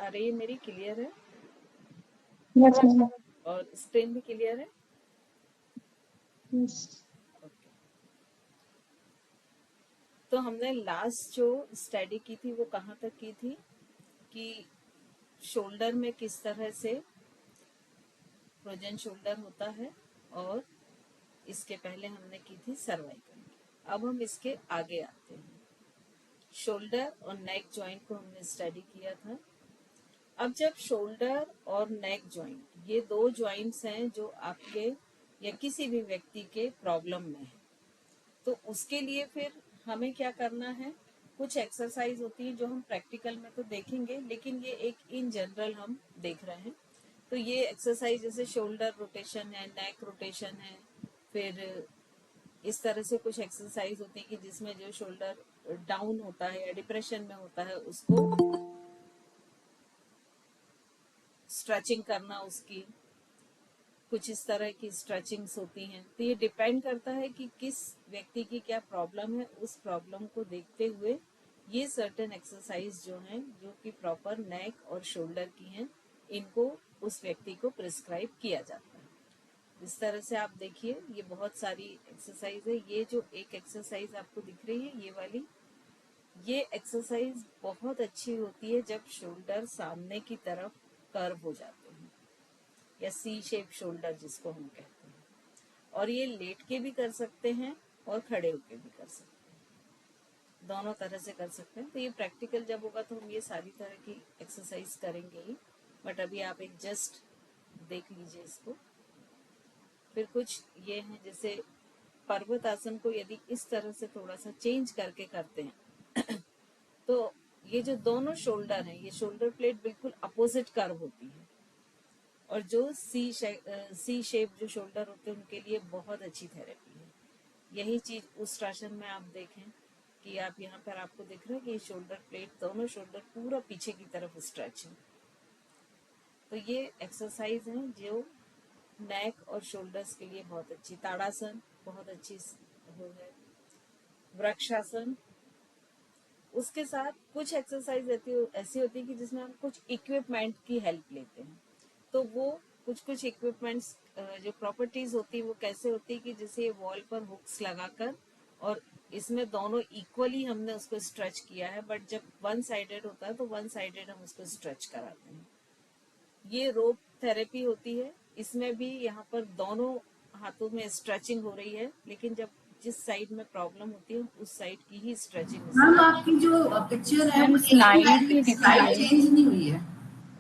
आ रही है मेरी, क्लियर है? Yes ma'am. और स्क्रीन भी क्लियर है? यस। ओके। तो हमने लास्ट जो स्टडी की थी वो कहाँ तक की थी कि शोल्डर में किस तरह से फ्रोजन शोल्डर होता है, और इसके पहले हमने की थी सर्वाइकल। अब हम इसके आगे आते हैं। शोल्डर और नेक जॉइंट को हमने स्टडी किया था। अब जब शोल्डर और नेक जॉइंट, ये दो जॉइंट्स हैं जो आपके या किसी भी व्यक्ति के प्रॉब्लम में है, तो उसके लिए फिर हमें क्या करना है? कुछ एक्सरसाइज होती है जो हम प्रैक्टिकल में तो देखेंगे, लेकिन ये एक इन जनरल हम देख रहे हैं। तो ये एक्सरसाइज जैसे शोल्डर रोटेशन है, नेक रोटेशन है, फिर इस तरह से कुछ एक्सरसाइज होती है कि जिसमें जो शोल्डर डाउन होता है या डिप्रेशन में होता है उसको स्ट्रेचिंग करना, उसकी कुछ इस तरह की स्ट्रेचिंग्स होती हैं। तो ये डिपेंड करता है कि किस व्यक्ति की क्या प्रॉब्लम है, उस प्रॉब्लम को देखते हुए ये सर्टेन एक्सरसाइज जो हैं, जो कि प्रॉपर नेक और शोल्डर की हैं, इनको उस व्यक्ति को प्रिस्क्राइब किया जाता है। इस तरह से आप देखिए, ये बहुत सारी एक्सरसाइज है। ये जो एक एक्सरसाइज आपको दिख रही है, ये वाली, ये एक्सरसाइज बहुत अच्छी होती है जब शोल्डर सामने की तरफ कर्व हो जाते हैं, या सी शेप शोल्डर जिसको हम कहते हैं। और ये लेट के भी कर सकते हैं और खड़े होके भी कर सकते हैं, दोनों तरह से कर सकते हैं। तो ये प्रैक्टिकल जब होगा तो हम ये सारी तरह की एक्सरसाइज करेंगे ही, बट अभी आप एक जस्ट देख लीजिए इसको। फिर कुछ ये हैं, जैसे पर्वत आसन को यदि इस तरह से थोड़ा सा चेंज करके करते हैं तो ये जो दोनों शोल्डर हैं, ये शोल्डर प्लेट बिल्कुल अपोजिट कर्व होती है, और जो सी शेप जो शोल्डर होते हैं उनके लिए बहुत अच्छी थेरेपी है। यही चीज उस आसन में आप देखें कि आप यहाँ पर आपको दिख रहा है कि शोल्डर प्लेट, दोनों शोल्डर पूरा पीछे की तरफ स्ट्रेच है। तो ये एक्सरसाइज है जो नेक और शोल्डर्स के लिए बहुत अच्छी। ताड़ासन बहुत अच्छी हो है, वृक्षासन। उसके साथ कुछ एक्सरसाइज ऐसी होती है कि जिसमें हम कुछ इक्विपमेंट की हेल्प लेते हैं। तो वो कुछ इक्विपमेंट्स जो प्रॉपर्टीज होती है वो कैसे होती है कि जैसे वॉल पर हुक्स लगाकर, और इसमें दोनों इक्वली हमने उसको स्ट्रेच किया है, बट जब वन साइडेड होता है तो वन साइडेड हम उसको स्ट्रेच कराते हैं। ये रोप थेरेपी होती है, इसमें भी यहाँ पर दोनों हाथों में स्ट्रेचिंग हो रही है, लेकिन जब जिस साइड में प्रॉब्लम होती है उस साइड की ही स्ट्रेचिंग। मैम आपकी जो पिक्चर है वो स्लाइड चेंज नहीं हुई है।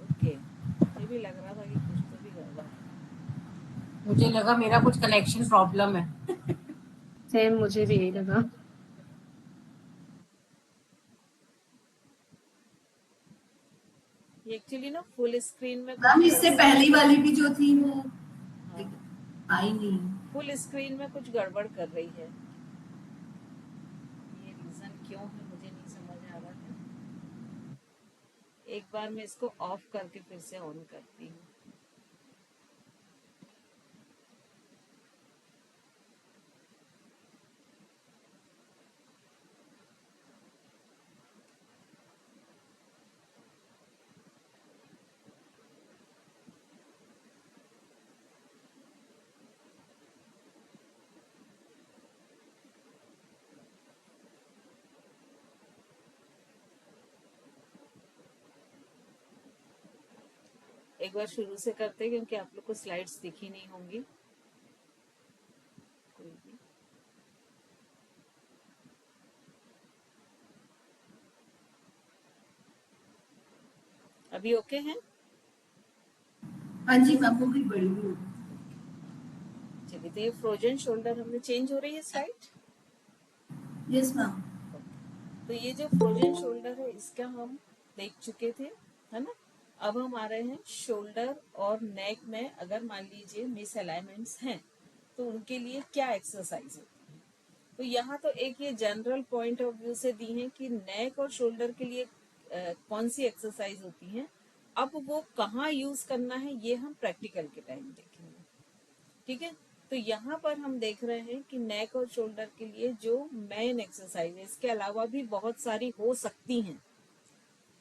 ओके, मुझे भी लग रहा था कि कुछ तो भी गड़बड़ है। मुझे लगा मेरा कुछ कनेक्शन प्रॉब्लम है। सेम मुझे भी यही लगा। ये एक्चुअली ना फुल स्क्रीन में मैम इससे पहली वाली भी जो थी वो आई नहीं। फुल स्क्रीन में कुछ गड़बड़ कर रही है। ये रीजन क्यों है मुझे नहीं समझ आ रहा है। एक बार मैं इसको ऑफ करके फिर से ऑन करती हूँ। एक बार शुरू से करते हैं क्योंकि आप लोग को स्लाइड्स दिखी नहीं होंगी कोई भी। अभी ओके हैं? हाँ जी मैम, वो भी बड़ी हुई। चलिए, तो ये फ्रोजन शोल्डर हमने चेंज हो रही है स्लाइड। Yes ma'am. तो ये जो फ्रोजन शोल्डर है इसका हम देख चुके थे, है ना। अब हम आ रहे हैं शोल्डर और नेक में अगर मान लीजिए मिस अलाइनमेंट्स हैं तो उनके लिए क्या एक्सरसाइज होती है। तो यहाँ तो एक ये जनरल पॉइंट ऑफ व्यू से दी है कि नेक और शोल्डर के लिए कौन सी एक्सरसाइज होती है। अब वो कहाँ यूज करना है ये हम प्रैक्टिकल के टाइम देखेंगे, ठीक है। तो यहाँ पर हम देख रहे हैं कि नेक और शोल्डर के लिए जो मेन एक्सरसाइज है, इसके अलावा भी बहुत सारी हो सकती हैं,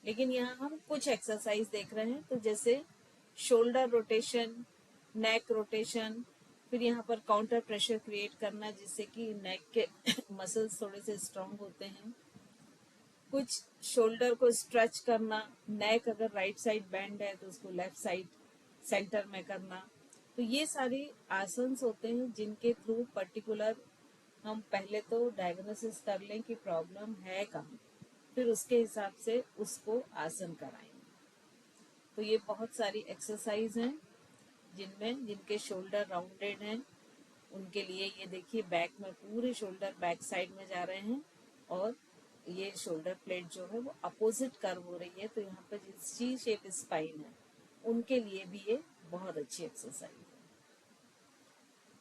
लेकिन यहाँ हम कुछ एक्सरसाइज देख रहे हैं। तो जैसे शोल्डर रोटेशन, नेक रोटेशन, फिर यहाँ पर काउंटर प्रेशर क्रिएट करना जिससे कि नेक के मसल्स थोड़े से स्ट्रांग होते हैं। कुछ शोल्डर को स्ट्रेच करना, नेक अगर राइट साइड बैंड है तो उसको लेफ्ट साइड सेंटर में करना। तो ये सारे आसन्स होते हैं जिनके थ्रू पर्टिकुलर हम पहले तो डायग्नोसिस कर लें कि प्रॉब्लम है कहाँ, फिर उसके हिसाब से उसको आसन कराएंगे। तो ये बहुत सारी एक्सरसाइज हैं जिनके शोल्डर राउंडेड हैं, उनके लिए ये देखिए बैक में पूरे शोल्डर बैक साइड में जा रहे हैं और ये शोल्डर प्लेट जो है वो अपोजिट कर्व हो रही है। तो यहाँ पर जिस सी शेप स्पाइन है उनके लिए भी ये बहुत अच्छी एक्सरसाइज है।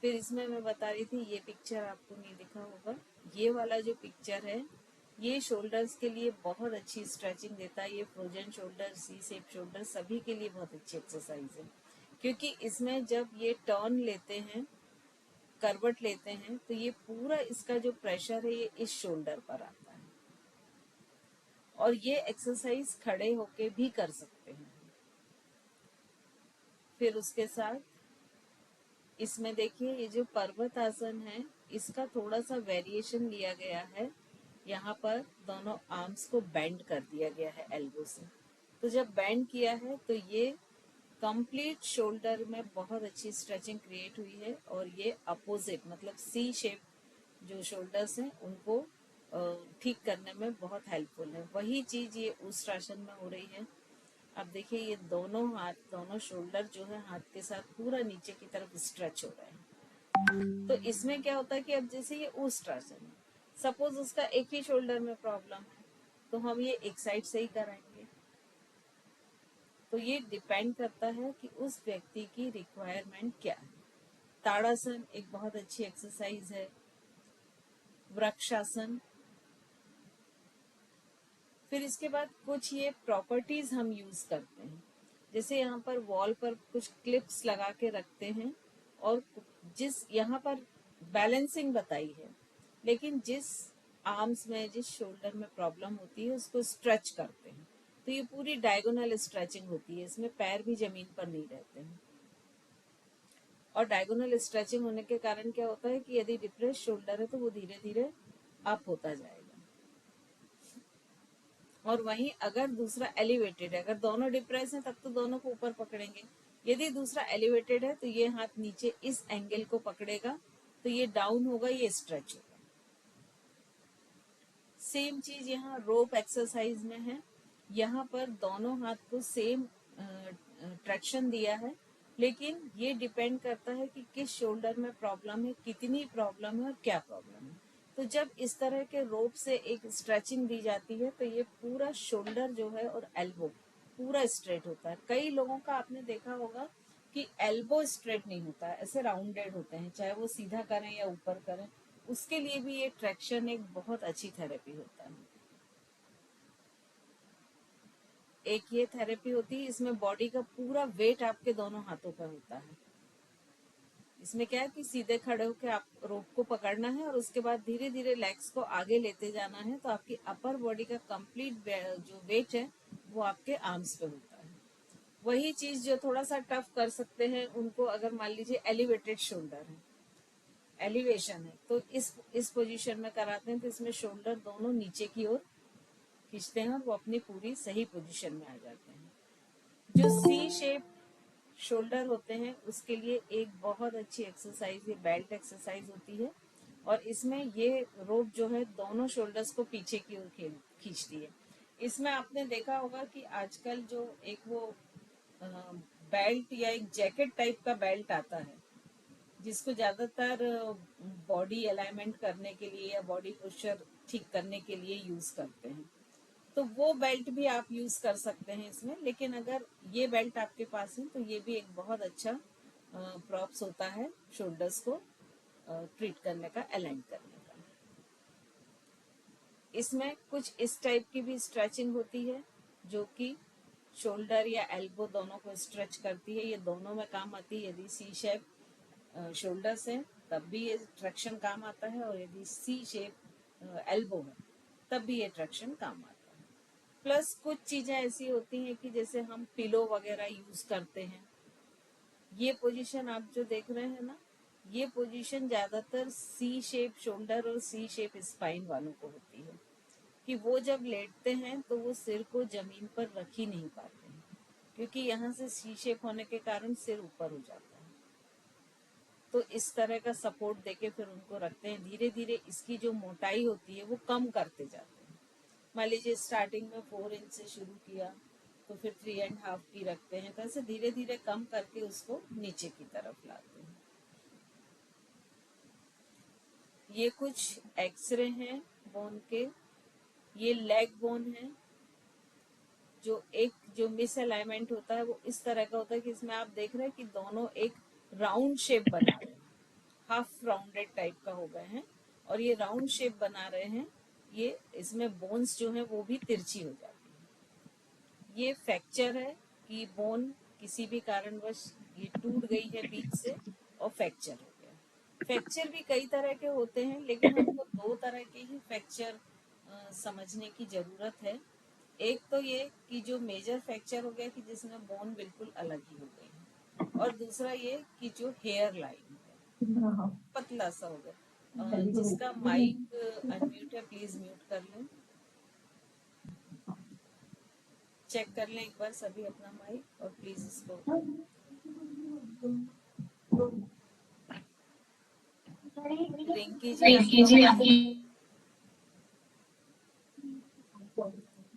फिर इसमें मैं बता रही थी, ये पिक्चर आपको नहीं दिखा होगा, ये वाला जो पिक्चर है ये शोल्डर्स के लिए बहुत अच्छी स्ट्रेचिंग देता है। ये फ्रोजन शोल्डर, सी शेप शोल्डर सभी के लिए बहुत अच्छी एक्सरसाइज है, क्योंकि इसमें जब ये टर्न लेते हैं, करवट लेते हैं, तो ये पूरा इसका जो प्रेशर है ये इस शोल्डर पर आता है। और ये एक्सरसाइज खड़े होके भी कर सकते हैं। फिर उसके साथ इसमें देखिए ये जो पर्वत आसन है इसका थोड़ा सा वेरिएशन लिया गया है। यहाँ पर दोनों आर्म्स को बेंड कर दिया गया है एल्बो से। तो जब बेंड किया है तो ये कंप्लीट शोल्डर में बहुत अच्छी स्ट्रेचिंग क्रिएट हुई है और ये अपोजिट मतलब सी शेप जो शोल्डर्स हैं उनको ठीक करने में बहुत हेल्पफुल है। वही चीज ये उष्ट्रासन में हो रही है। अब देखिए ये दोनों हाथ, दोनों शोल्डर जो है हाथ के साथ पूरा नीचे की तरफ स्ट्रेच हो रहे हैं। तो इसमें क्या होता है कि अब जैसे ये उष्ट्रासन है, सपोज उसका एक ही शोल्डर में प्रॉब्लम है तो हम ये एक साइड से ही कराएंगे। तो ये डिपेंड करता है कि उस व्यक्ति की रिक्वायरमेंट क्या है। ताड़ासन एक बहुत अच्छी एक्सरसाइज है। वृक्षासन। फिर इसके बाद कुछ ये प्रॉपर्टीज हम यूज करते हैं, जैसे यहाँ पर वॉल पर कुछ क्लिप्स लगा के रखते हैं और जिस यहाँ पर बैलेंसिंग बताई है, लेकिन जिस आर्म्स में जिस शोल्डर में प्रॉब्लम होती है उसको स्ट्रेच करते हैं। तो ये पूरी डायगोनल स्ट्रेचिंग होती है, इसमें पैर भी जमीन पर नहीं रहते हैं। और डायगोनल स्ट्रेचिंग होने के कारण क्या होता है कि यदि डिप्रेस शोल्डर है तो वो धीरे धीरे अप होता जाएगा। और वहीं अगर दूसरा एलिवेटेड है, अगर दोनों डिप्रेस हैं तब तो दोनों को ऊपर पकड़ेंगे। यदि दूसरा एलिवेटेड है तो ये हाथ नीचे इस एंगल को पकड़ेगा, तो ये डाउन होगा, ये स्ट्रेच होगा। सेम चीज यहाँ रोप एक्सरसाइज में है। यहाँ पर दोनों हाथ को सेम ट्रैक्शन दिया है, लेकिन ये डिपेंड करता है कि किस शोल्डर में प्रॉब्लम है, कितनी प्रॉब्लम है और क्या प्रॉब्लम है। तो जब इस तरह के रोप से एक स्ट्रेचिंग दी जाती है तो ये पूरा शोल्डर जो है और एल्बो पूरा स्ट्रेट होता है। कई लोगों का आपने देखा होगा कि एल्बो स्ट्रेट नहीं होता है, ऐसे राउंडेड होते हैं, चाहे वो सीधा करें या ऊपर करें। उसके लिए भी ये ट्रैक्शन एक बहुत अच्छी थेरेपी होता है। एक ये थेरेपी होती है, इसमें बॉडी का पूरा वेट आपके दोनों हाथों पर होता है। इसमें क्या है कि सीधे खड़े होकर आप रोप को पकड़ना है और उसके बाद धीरे धीरे लेग्स को आगे लेते जाना है। तो आपकी अपर बॉडी का कंप्लीट जो वेट है वो आपके आर्म्स पे होता है। वही चीज जो थोड़ा सा टफ कर सकते हैं उनको, अगर मान लीजिए एलिवेटेड शोल्डर है, एलिवेशन है, तो इस पोजीशन में कराते हैं तो इसमें शोल्डर दोनों नीचे की ओर खींचते हैं और वो अपनी पूरी सही पोजीशन में आ जाते हैं। जो सी शेप शोल्डर होते हैं उसके लिए एक बहुत अच्छी एक्सरसाइज ये बेल्ट एक्सरसाइज होती है। और इसमें ये रोप जो है दोनों शोल्डर्स को पीछे की ओर खींचती है। इसमें आपने देखा होगा कि आजकल जो एक वो बेल्ट या एक जैकेट टाइप का बेल्ट आता है जिसको ज्यादातर बॉडी अलाइनमेंट करने के लिए या बॉडी पोस्चर ठीक करने के लिए यूज करते हैं, तो वो बेल्ट भी आप यूज कर सकते हैं इसमें। लेकिन अगर ये बेल्ट आपके पास है तो ये भी एक बहुत अच्छा प्रॉप्स होता है शोल्डर्स को ट्रीट करने का, अलाइन करने का। इसमें कुछ इस टाइप की भी स्ट्रेचिंग होती है जो कि शोल्डर या एल्बो दोनों को स्ट्रेच करती है। ये दोनों में काम आती है। यदि सी शेप शोल्डर्स है तब भी ये ट्रैक्शन काम आता है, और यदि सी शेप एल्बो है तब भी ये ट्रैक्शन काम आता है। प्लस कुछ चीजें ऐसी होती हैं कि जैसे हम पिलो वगैरह यूज करते हैं, ये पोजीशन आप जो देख रहे हैं ना, ये पोजीशन ज्यादातर सी शेप शोल्डर और सी शेप स्पाइन वालों को होती है, कि वो जब लेटते हैं तो वो सिर को जमीन पर रख ही नहीं पाते हैं, क्योंकि यहाँ से सी शेप होने के कारण सिर ऊपर हो जाता है। तो इस तरह का सपोर्ट देके फिर उनको रखते हैं। धीरे धीरे इसकी जो मोटाई होती है वो कम करते जाते हैं। मान लीजिए स्टार्टिंग में 4 इंच से शुरू किया तो फिर 3.5 की रखते हैं, तो ऐसे धीरे धीरे कम करके उसको नीचे की तरफ लाते हैं। ये कुछ एक्सरे हैं बोन के। ये लेग बोन है। जो मिस अलाइनमेंट होता है वो इस तरह का होता है कि इसमें आप देख रहे हैं कि दोनों एक राउंड शेप बना रहे हैं, हाफ राउंडेड टाइप का हो गए हैं, और ये राउंड शेप बना रहे हैं। ये इसमें बोन्स जो है वो भी तिरछी हो जाती है। ये फ्रैक्चर है कि बोन किसी भी कारणवश ये टूट गई है बीच से और फ्रैक्चर हो गया। फ्रैक्चर भी कई तरह के होते हैं, लेकिन हमको 2 तरह के ही फ्रैक्चर समझने की जरूरत है। एक तो ये कि जो मेजर फ्रैक्चर हो गया कि जिसमें बोन बिल्कुल अलग ही हो गई है, और दूसरा ये कि जो हेयर लाइन है पतला सा हो गया। जिसका माइक अनम्यूट है प्लीज म्यूट कर लें। चेक कर लें एक बार सभी अपना माइक, और प्लीज इसको रिंकी जी आपका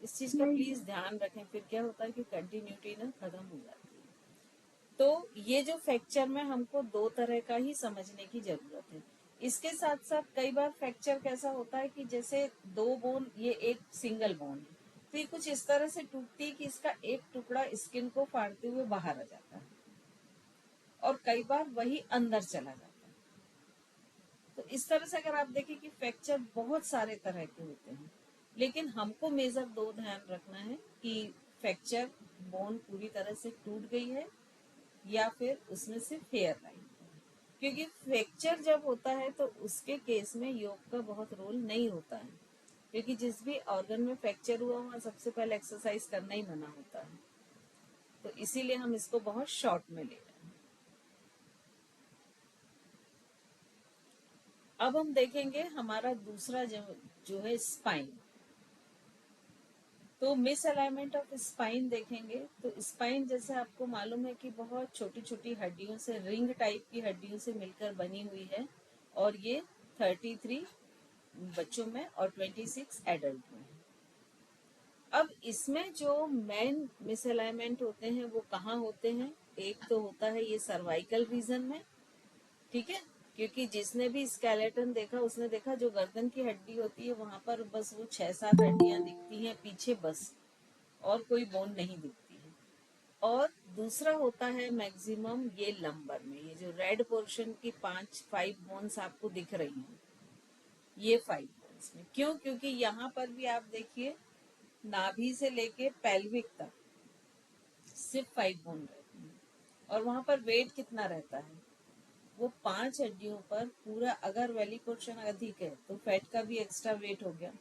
इस चीज का प्लीज ध्यान रखें, फिर क्या होता है कि कंटिन्यूटी ना खत्म हो जाती है। तो ये जो फ्रैक्चर में हमको 2 तरह का ही समझने की जरूरत है। इसके साथ साथ कई बार फ्रैक्चर कैसा होता है कि जैसे 2 बोन, ये एक सिंगल बोन है, तो ये कुछ इस तरह से टूटती है कि इसका एक टुकड़ा स्किन को फाड़ते हुए बाहर आ जाता है, और कई बार वही अंदर चला जाता है। तो इस तरह से अगर आप देखें कि फ्रैक्चर बहुत सारे तरह के होते हैं, लेकिन हमको मेजर 2 ध्यान रखना है कि फ्रैक्चर बोन पूरी तरह से टूट गई है या फिर उसमें सिर्फ हेयर लाइन। क्योंकि फ्रैक्चर जब होता है तो उसके केस में योग का बहुत रोल नहीं होता है, क्योंकि जिस भी ऑर्गन में फ्रैक्चर हुआ वहां सबसे पहले एक्सरसाइज करना ही मना होता है। तो इसीलिए हम इसको बहुत शॉर्ट में ले रहे हैं। अब हम देखेंगे हमारा दूसरा जो है स्पाइन। तो मिस अलाइनमेंट ऑफ स्पाइन देखेंगे तो स्पाइन जैसे आपको मालूम है कि बहुत छोटी छोटी हड्डियों से, रिंग टाइप की हड्डियों से मिलकर बनी हुई है, और ये 33 बच्चों में और 26 एडल्ट में। अब इसमें जो मेन मिस अलाइनमेंट होते हैं वो कहाँ होते हैं? एक तो होता है ये सर्वाइकल रीजन में, ठीक है, क्योंकि जिसने भी स्केलेटन देखा उसने देखा जो गर्दन की हड्डी होती है वहां पर बस वो 6-7 हड्डियां दिखती हैं पीछे बस, और कोई बोन नहीं दिखती है। और दूसरा होता है मैक्सिमम ये लंबर में, ये जो रेड पोर्शन की 5 बोन्स आपको दिख रही हैं, ये 5 बोन्स में क्यों? क्योंकि यहाँ पर भी आप देखिए नाभि से लेके पेल्विक तक सिर्फ 5 बोन रहती है, और वहां पर वेट कितना रहता है? वो 5 हड्डियों पर पूरा, अगर वैली पोर्शन अधिक है तो फैट का भी एक्स्ट्रा वेट हो गया।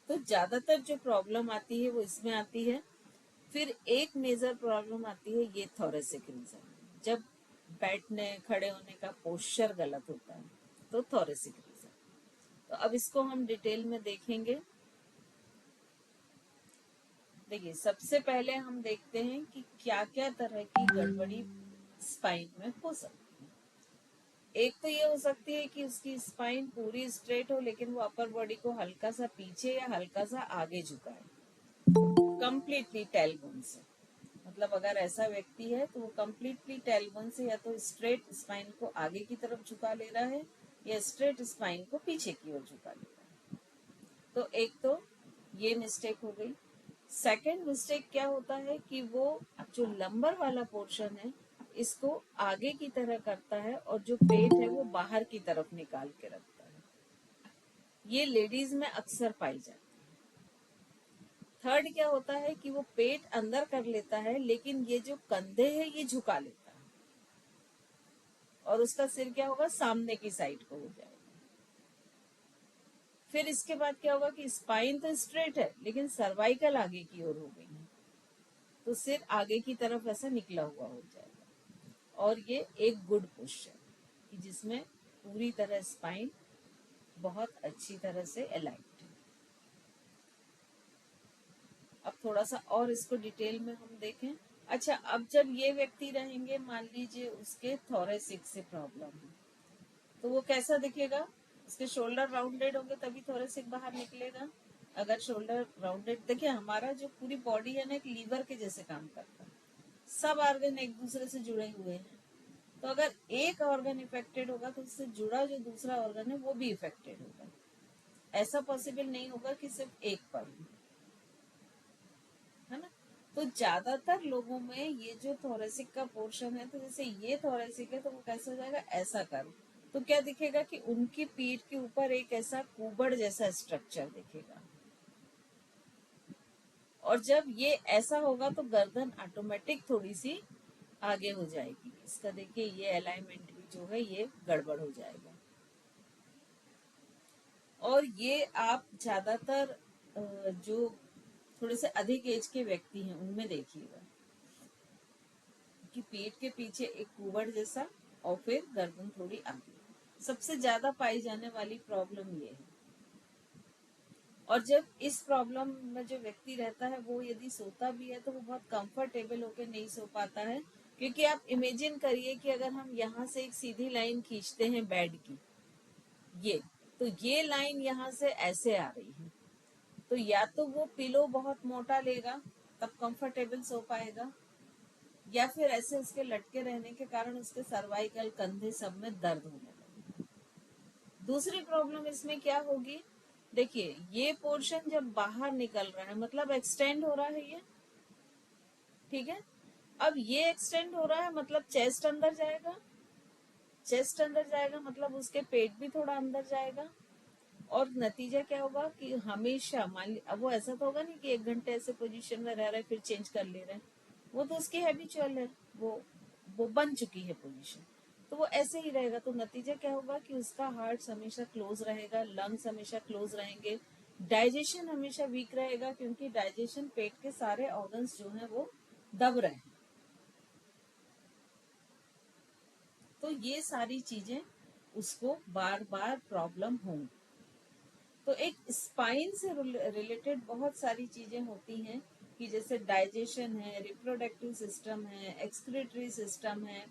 तो ज्यादातर जो प्रॉब्लम आती है वो इसमें आती है। फिर एक मेजर प्रॉब्लम आती है ये थोरेसिक रीजन, जब बैठने खड़े होने का पोस्चर गलत होता है, तो थोरेसिक रीजन। तो अब इसको हम डिटेल में देखेंगे। देखिए सबसे पहले हम देखते हैं कि क्या क्या तरह की गड़बड़ी स्पाइन में हो सकती है। एक तो ये हो सकती है कि उसकी स्पाइन पूरी स्ट्रेट हो लेकिन वो अपर बॉडी को हल्का सा पीछे या हल्का सा आगे झुकाए, कंप्लीटली टेलबोन से। मतलब अगर ऐसा व्यक्ति है तो वो कंप्लीटली टेलबोन से या तो स्ट्रेट स्पाइन को आगे की तरफ झुका ले रहा है या स्ट्रेट स्पाइन को पीछे की ओर झुका ले रहा है। तो एक तो ये मिस्टेक हो गई। सेकंड मिस्टेक क्या होता है कि वो जो लंबर वाला पोर्शन है इसको आगे की तरह करता है और जो पेट है वो बाहर की तरफ निकाल के रखता है। ये लेडीज में अक्सर पाई जाती है। थर्ड क्या होता है कि वो पेट अंदर कर लेता है लेकिन ये जो कंधे है ये झुका लेता है, और उसका सिर क्या होगा? सामने की साइड को हो जाएगा। फिर इसके बाद क्या होगा कि स्पाइन तो स्ट्रेट है लेकिन सर्वाइकल आगे की ओर हो गई है, तो सिर आगे की तरफ ऐसा निकला हुआ हो जाएगा। और ये एक गुड पोस्चर कि जिसमें पूरी तरह स्पाइन बहुत अच्छी तरह से अलाइन्ड है। अब थोड़ा सा और इसको डिटेल में हम देखें। अच्छा, अब जब ये व्यक्ति रहेंगे, मान लीजिए उसके थोरेसिक से प्रॉब्लम है, तो वो कैसा दिखेगा? उसके शोल्डर राउंडेड होंगे तभी थोरेसिक बाहर निकलेगा। अगर शोल्डर राउंडेड, देखिए हमारा जो पूरी बॉडी है ना एक लीवर के जैसे काम करता है, सब ऑर्गन एक दूसरे से जुड़े हुए हैं। तो अगर एक ऑर्गन इफेक्टेड होगा तो उससे जुड़ा जो दूसरा ऑर्गन है वो भी इफेक्टेड होगा। ऐसा पॉसिबल नहीं होगा कि सिर्फ एक पर हो, है ना। तो ज्यादातर लोगों में ये जो थोरेसिक का पोर्शन है, तो जैसे ये थोरेसिक है तो वो कैसा हो जाएगा, ऐसा कर, तो क्या दिखेगा कि उनकी पीठ के ऊपर एक ऐसा कुबड़ जैसा स्ट्रक्चर दिखेगा। और जब ये ऐसा होगा तो गर्दन ऑटोमेटिक थोड़ी सी आगे हो जाएगी। इसका देखिए ये अलाइनमेंट भी जो है ये गड़बड़ हो जाएगा। और ये आप ज्यादातर जो थोड़े से अधिक एज के व्यक्ति हैं उनमें देखिएगा कि पेट के पीछे एक कुबड़ जैसा और फिर गर्दन थोड़ी आगे। सबसे ज्यादा पाई जाने वाली प्रॉब्लम ये है। और जब इस प्रॉब्लम में जो व्यक्ति रहता है वो यदि सोता भी है तो वो बहुत कंफर्टेबल होकर नहीं सो पाता है, क्योंकि आप इमेजिन करिए कि अगर हम यहाँ से एक सीधी लाइन खींचते हैं बेड की, ये तो ये लाइन यहाँ से ऐसे आ रही है, तो या तो वो पिलो बहुत मोटा लेगा तब कंफर्टेबल सो पाएगा, या फिर ऐसे उसके लटके रहने के कारण उसके सर्वाइकल, कंधे सब में दर्द होने लगे। दूसरी प्रॉब्लम इसमें क्या होगी, देखिए ये पोर्शन जब बाहर निकल रहा है मतलब एक्सटेंड हो रहा है ये, ठीक है। अब ये एक्सटेंड हो रहा है मतलब चेस्ट अंदर जाएगा, चेस्ट अंदर जाएगा मतलब उसके पेट भी थोड़ा अंदर जाएगा। और नतीजा क्या होगा कि हमेशा मान ली, अब वो ऐसा तो होगा नहीं कि 1 घंटे ऐसे पोजीशन में रह रहे फिर चेंज कर ले रहे हैं, वो तो उसकी हैबिचुअल है, वो बन चुकी है पोजीशन, तो वो ऐसे ही रहेगा। तो नतीजा क्या होगा कि उसका हार्ट हमेशा क्लोज रहेगा, लंग्स हमेशा क्लोज रहेंगे, डाइजेशन हमेशा वीक रहेगा, क्योंकि डाइजेशन पेट के सारे ऑर्गन्स जो हैं वो दब रहे हैं। तो ये सारी चीजें उसको बार बार प्रॉब्लम होंगी। तो एक स्पाइन से रिलेटेड बहुत सारी चीजें होती हैं कि जैसे डाइजेशन है, रिप्रोडक्टिव सिस्टम है, एक्सक्रीटरी सिस्टम है,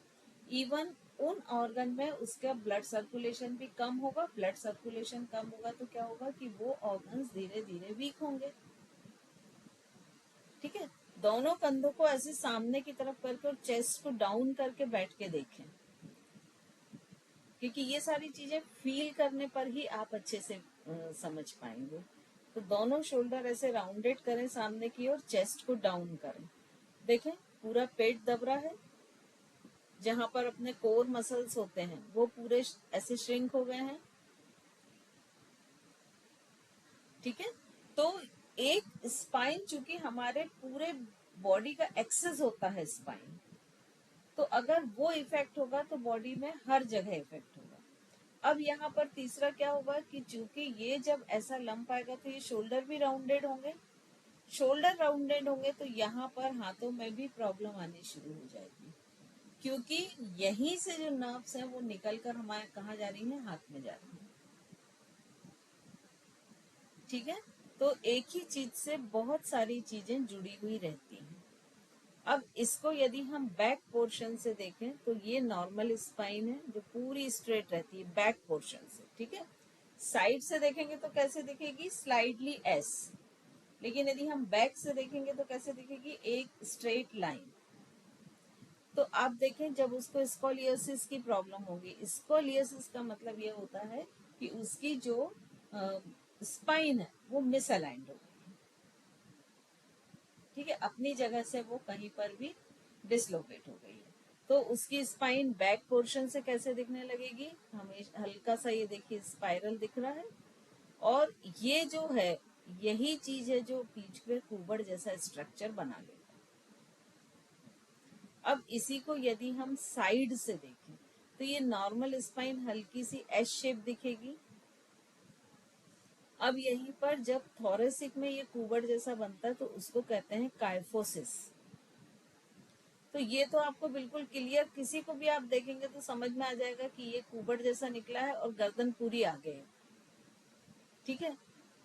इवन उन ऑर्गन में उसका ब्लड सर्कुलेशन भी कम होगा। ब्लड सर्कुलेशन कम होगा तो क्या होगा कि वो ऑर्गन्स धीरे धीरे वीक होंगे, ठीक है। दोनों कंधों को ऐसे सामने की तरफ करके और चेस्ट को डाउन करके बैठ के देखें, क्योंकि ये सारी चीजें फील करने पर ही आप अच्छे से समझ पाएंगे। तो दोनों शोल्डर ऐसे राउंडेड करें सामने की ओर, चेस्ट को डाउन करें, देखें पूरा पेट दब रहा है, जहां पर अपने कोर मसल्स होते हैं वो पूरे ऐसे श्रिंक हो गए हैं, ठीक है। तो एक स्पाइन, चूंकि हमारे पूरे बॉडी का एक्सेस होता है स्पाइन, तो अगर वो इफेक्ट होगा तो बॉडी में हर जगह इफेक्ट होगा। अब यहाँ पर तीसरा क्या होगा कि चूंकि ये जब ऐसा लंप आएगा तो ये शोल्डर भी राउंडेड होंगे, शोल्डर राउंडेड होंगे तो यहाँ पर हाथों में भी प्रॉब्लम आनी शुरू हो जाएगी, क्योंकि यहीं से जो नर्व्स हैं वो निकलकर हमारे कहाँ जा रही हैं, हाथ में जा रही हैं, ठीक है। तो एक ही चीज से बहुत सारी चीजें जुड़ी हुई रहती हैं। अब इसको यदि हम बैक पोर्शन से देखें तो ये नॉर्मल स्पाइन है जो पूरी स्ट्रेट रहती है बैक पोर्शन से, ठीक है। साइड से देखेंगे तो कैसे दिखेगी, स्लाइडली एस, लेकिन यदि हम बैक से देखेंगे तो कैसे दिखेगी, एक स्ट्रेट लाइन। तो आप देखें जब उसको स्कोलियोसिस की प्रॉब्लम होगी, स्कोलियोसिस का मतलब ये होता है कि उसकी जो स्पाइन है वो मिसअलाइंड होगी, ठीक है, अपनी जगह से वो कहीं पर भी डिसलोकेट हो गई है। तो उसकी स्पाइन बैक पोर्शन से कैसे दिखने लगेगी, हमें हल्का सा ये देखिए स्पाइरल दिख रहा है, और ये जो है यही चीज है जो पीठ पे कुबड़ जैसा स्ट्रक्चर बना लेगा। अब इसी को यदि हम साइड से देखें तो ये नॉर्मल स्पाइन हल्की सी एस शेप दिखेगी। अब यहीं पर जब थोरेसिक में ये कुबड़ जैसा बनता है तो उसको कहते हैं काइफोसिस। तो ये तो आपको बिल्कुल क्लियर, किसी को भी आप देखेंगे तो समझ में आ जाएगा कि ये कुबड़ जैसा निकला है और गर्दन पूरी आगे है। ठीक है।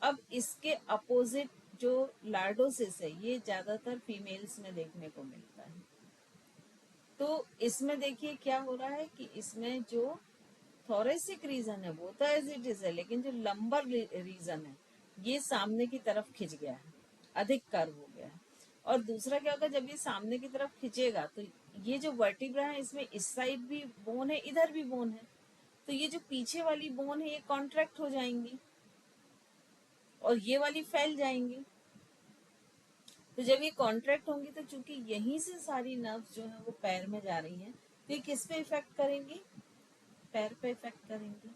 अब इसके अपोजिट जो लार्डोसिस है ये ज्यादातर फीमेल्स में देखने को मिलता है। तो इसमें देखिए क्या हो रहा है कि इसमें जो थोरेसिक रीजन है वो तो एज इट इज है, लेकिन जो लंबर रीजन है ये सामने की तरफ खिंच गया है, अधिक कर्व हो गया है। और दूसरा क्या होगा, जब ये सामने की तरफ खिंचेगा तो ये जो वर्टिब्रा है इसमें इस साइड भी बोन है, इधर भी बोन है, तो ये जो पीछे वाली बोन है ये कॉन्ट्रैक्ट हो जाएंगी और ये वाली फैल जाएंगी। तो जब ये कॉन्ट्रैक्ट होंगी तो चूंकि यहीं से सारी नर्व्स जो है वो पैर में जा रही हैं, तो ये किस पे इफेक्ट करेंगी, पैर पे इफेक्ट करेंगी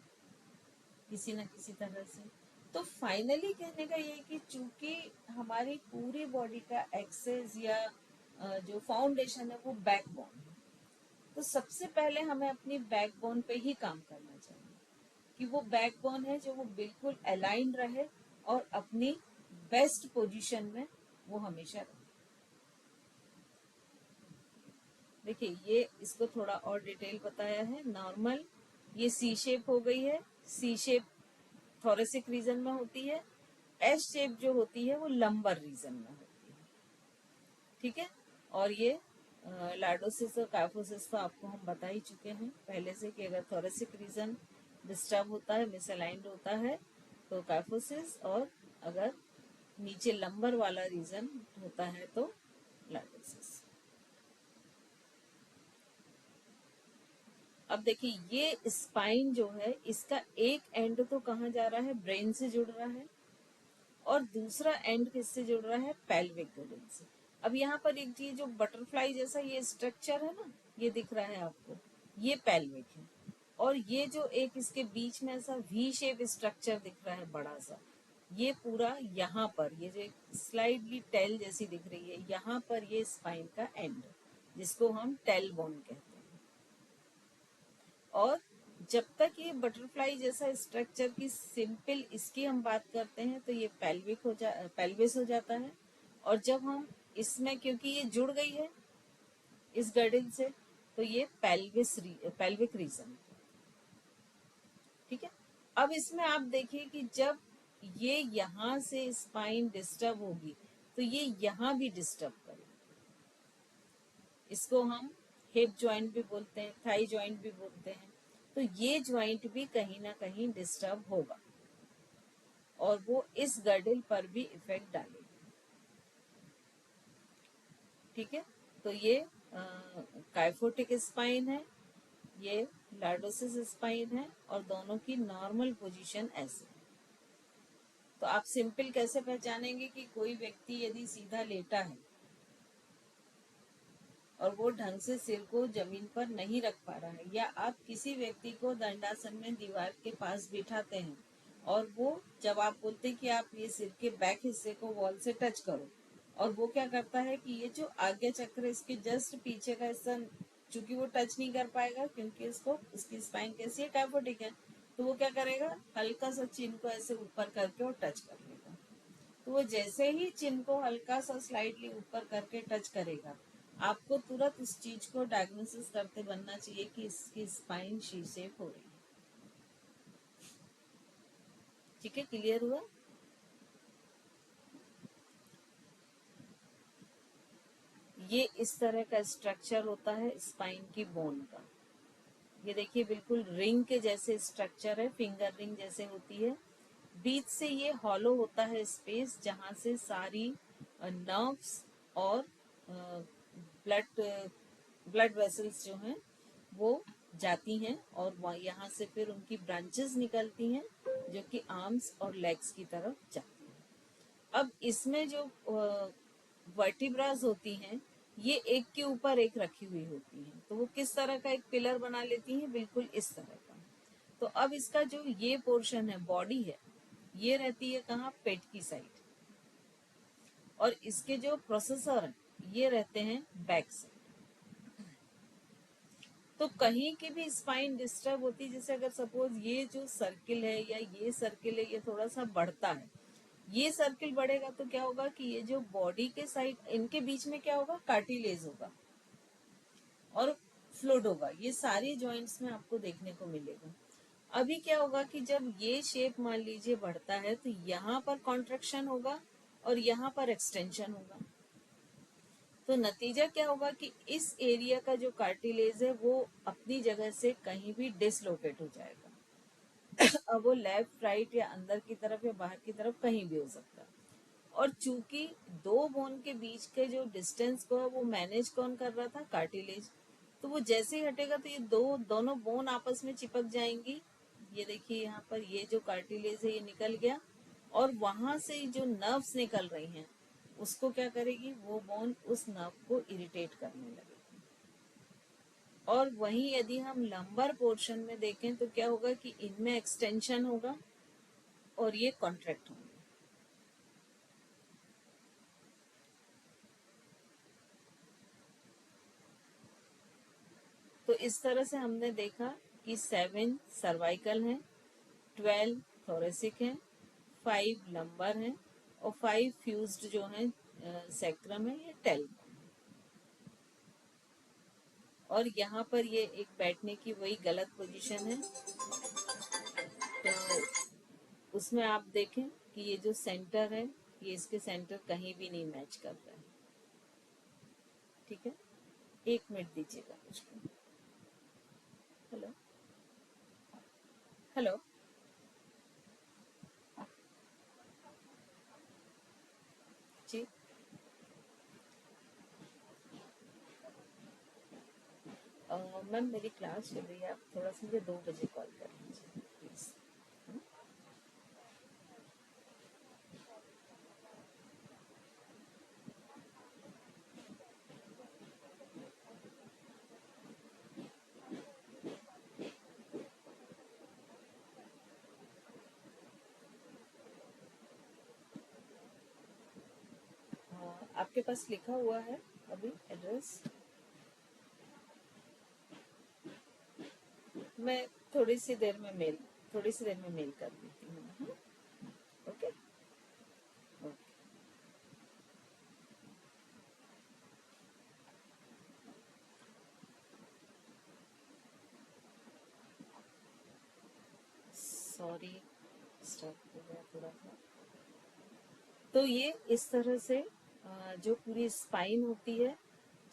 किसी न किसी तरह से। तो फाइनली कहने का ये कि चूंकि हमारी पूरी बॉडी का एक्सेस या जो फाउंडेशन है वो बैकबोन है, तो सबसे पहले हमें अपनी बैकबोन पे ही काम करना चाहिए कि वो बैकबोन है जो वो बिल्कुल अलाइन रहे और अपनी बेस्ट पोजीशन में वो हमेशा रहे। देखिए ये इसको थोड़ा और डिटेल बताया है। नॉर्मल ये सी शेप हो गई है, सी शेप थोरेसिक रीजन में होती है, एस शेप जो होती है वो लंबर रीजन में होती है। ठीक है। और ये लार्डोसिस और काइफोसिस तो आपको हम बता ही चुके हैं पहले से कि अगर थोरेसिक रीजन डिस्टर्ब होता है, मिसअलाइंड होता है तो काइफोसिस, और अगर नीचे लंबर वाला रीजन होता है तो लार्डोसिस। अब देखिए ये स्पाइन जो है इसका एक एंड तो कहाँ जा रहा है, ब्रेन से जुड़ रहा है, और दूसरा एंड किससे जुड़ रहा है, पेल्विक गिल्ड से। अब यहाँ पर एक चीज जो बटरफ्लाई जैसा ये स्ट्रक्चर है ना, ये दिख रहा है आपको, ये पेल्विक है। और ये जो एक इसके बीच में ऐसा वी शेप स्ट्रक्चर दिख रहा है बड़ा सा, ये पूरा यहाँ पर ये जो एक स्लाइडली टेल जैसी दिख रही है, यहाँ पर ये स्पाइन का एंड जिसको हम टेल बोन कहते हैं। और जब तक ये बटरफ्लाई जैसा स्ट्रक्चर की सिंपल इसकी हम बात करते हैं तो ये पेल्विस हो जाता है। और जब हम इसमें, क्योंकि ये जुड़ गई है इस गर्डल से, तो ये पेल्विक रीजन। ठीक है। अब इसमें आप देखिए कि जब ये यहाँ से स्पाइन डिस्टर्ब होगी तो ये यहाँ भी डिस्टर्ब करेगी। इसको हम हिप जॉइंट भी बोलते हैं, थाई जॉइंट भी बोलते हैं। तो ये जॉइंट भी कहीं ना कहीं डिस्टर्ब होगा और वो इस गर्डल पर भी इफेक्ट डालेगी। ठीक है। तो ये काइफोटिक स्पाइन है, ये लार्डोसिस स्पाइन है, और दोनों की नॉर्मल पोजीशन ऐसे है। तो आप सिंपल कैसे पहचानेंगे कि कोई व्यक्ति यदि सीधा लेटा है और वो ढंग से सिर को जमीन पर नहीं रख पा रहा है, या आप किसी व्यक्ति को दंडासन में दीवार के पास बिठाते हैं और वो, जब आप बोलते हैं कि आप ये सिर के बैक हिस्से को वॉल से टच करो, और वो क्या करता है कि ये जो आज्ञा चक्र इसके जस्ट पीछे का हिस्सा, चूंकि वो टच नहीं कर पाएगा क्योंकि इसकी स्पाइन कैसी है, काइफोटिक है, तो वो क्या करेगा, हल्का सा चिन्ह को ऐसे ऊपर करके और टच कर लेगा। तो वो जैसे ही चिन्ह को हल्का सा स्लाइडली ऊपर करके टच करेगा, आपको तुरंत इस चीज को डायग्नोसिस करते बनना चाहिए कि इसकी स्पाइन शी शेप हो रही है। ठीक है, क्लियर हुआ। ये इस तरह का स्ट्रक्चर होता है स्पाइन की बोन का। ये देखिए बिल्कुल रिंग के जैसे स्ट्रक्चर है, फिंगर रिंग जैसे होती है। बीच से ये हॉलो होता है स्पेस, जहां से सारी नर्व्स और ब्लड ब्लड वेसल्स जो हैं वो जाती हैं, और यहाँ से फिर उनकी ब्रांचेस निकलती हैं जो कि आर्म्स और लेग्स की तरफ जाती हैं। अब इसमें जो वर्टिब्रास होती हैं ये एक के ऊपर एक रखी हुई होती हैं, तो वो किस तरह का एक पिलर बना लेती हैं, बिल्कुल इस तरह का। तो अब इसका जो ये पोर्शन है, बॉडी है, ये रहती है कहाँ, पेट की साइड, और इसके जो प्रोसेसर हैं ये रहते हैं बैक साइड। तो कहीं की भी स्पाइन डिस्टर्ब होती है, जैसे अगर सपोज ये जो सर्किल है या ये सर्किल है ये थोड़ा सा बढ़ता है, ये सर्किल बढ़ेगा तो क्या होगा कि ये जो बॉडी के साइड इनके बीच में क्या होगा, कार्टिलेज होगा और फ्लूइड होगा, ये सारी जॉइंट्स में आपको देखने को मिलेगा। अभी क्या होगा कि जब ये शेप मान लीजिए बढ़ता है तो यहाँ पर कॉन्ट्रैक्शन होगा और यहाँ पर एक्सटेंशन होगा। तो नतीजा क्या होगा कि इस एरिया का जो कार्टिलेज है वो अपनी जगह से कहीं भी डिसलोकेट हो जाएगा। अब वो लेफ्ट राइट या अंदर की तरफ या बाहर की तरफ कहीं भी हो सकता है। और चूंकि दो बोन के बीच के जो डिस्टेंस को है वो मैनेज कौन कर रहा था, कार्टिलेज। तो वो जैसे ही हटेगा तो ये दोनों बोन आपस में चिपक जाएंगी। ये देखिए यहाँ पर ये जो कार्टिलेज है ये निकल गया और वहां से जो नर्व्स निकल रही हैं उसको क्या करेगी, वो बोन उस नर्व को इरिटेट करने लगेगी। और वहीं यदि हम लंबर पोर्शन में देखें तो क्या होगा कि इनमें एक्सटेंशन होगा और ये कॉन्ट्रैक्ट होंगे। तो इस तरह से हमने देखा कि 7 सर्वाइकल हैं, 12 थोरेसिक हैं, 5 लंबर हैं और 5 फ्यूज्ड जो हैं सैक्रम है या टेल। और यहाँ पर ये एक बैठने की वही गलत पोजीशन है, तो उसमें आप देखें कि ये जो सेंटर है ये इसके सेंटर कहीं भी नहीं मैच कर रहा है। ठीक है, 1 मिनट दीजिएगा मुझको। हेलो हेलो, जी मैम मेरी क्लास चल रही है, आप थोड़ा सा मुझे 2 बजे कॉल कर लीजिए प्लीज। आपके पास लिखा हुआ है अभी एड्रेस? मैं थोड़ी सी देर में मेल कर देती हूँ। Okay okay. सॉरी स्टॉप हो गया थोड़ा सा। तो ये इस तरह से जो पूरी स्पाइन होती है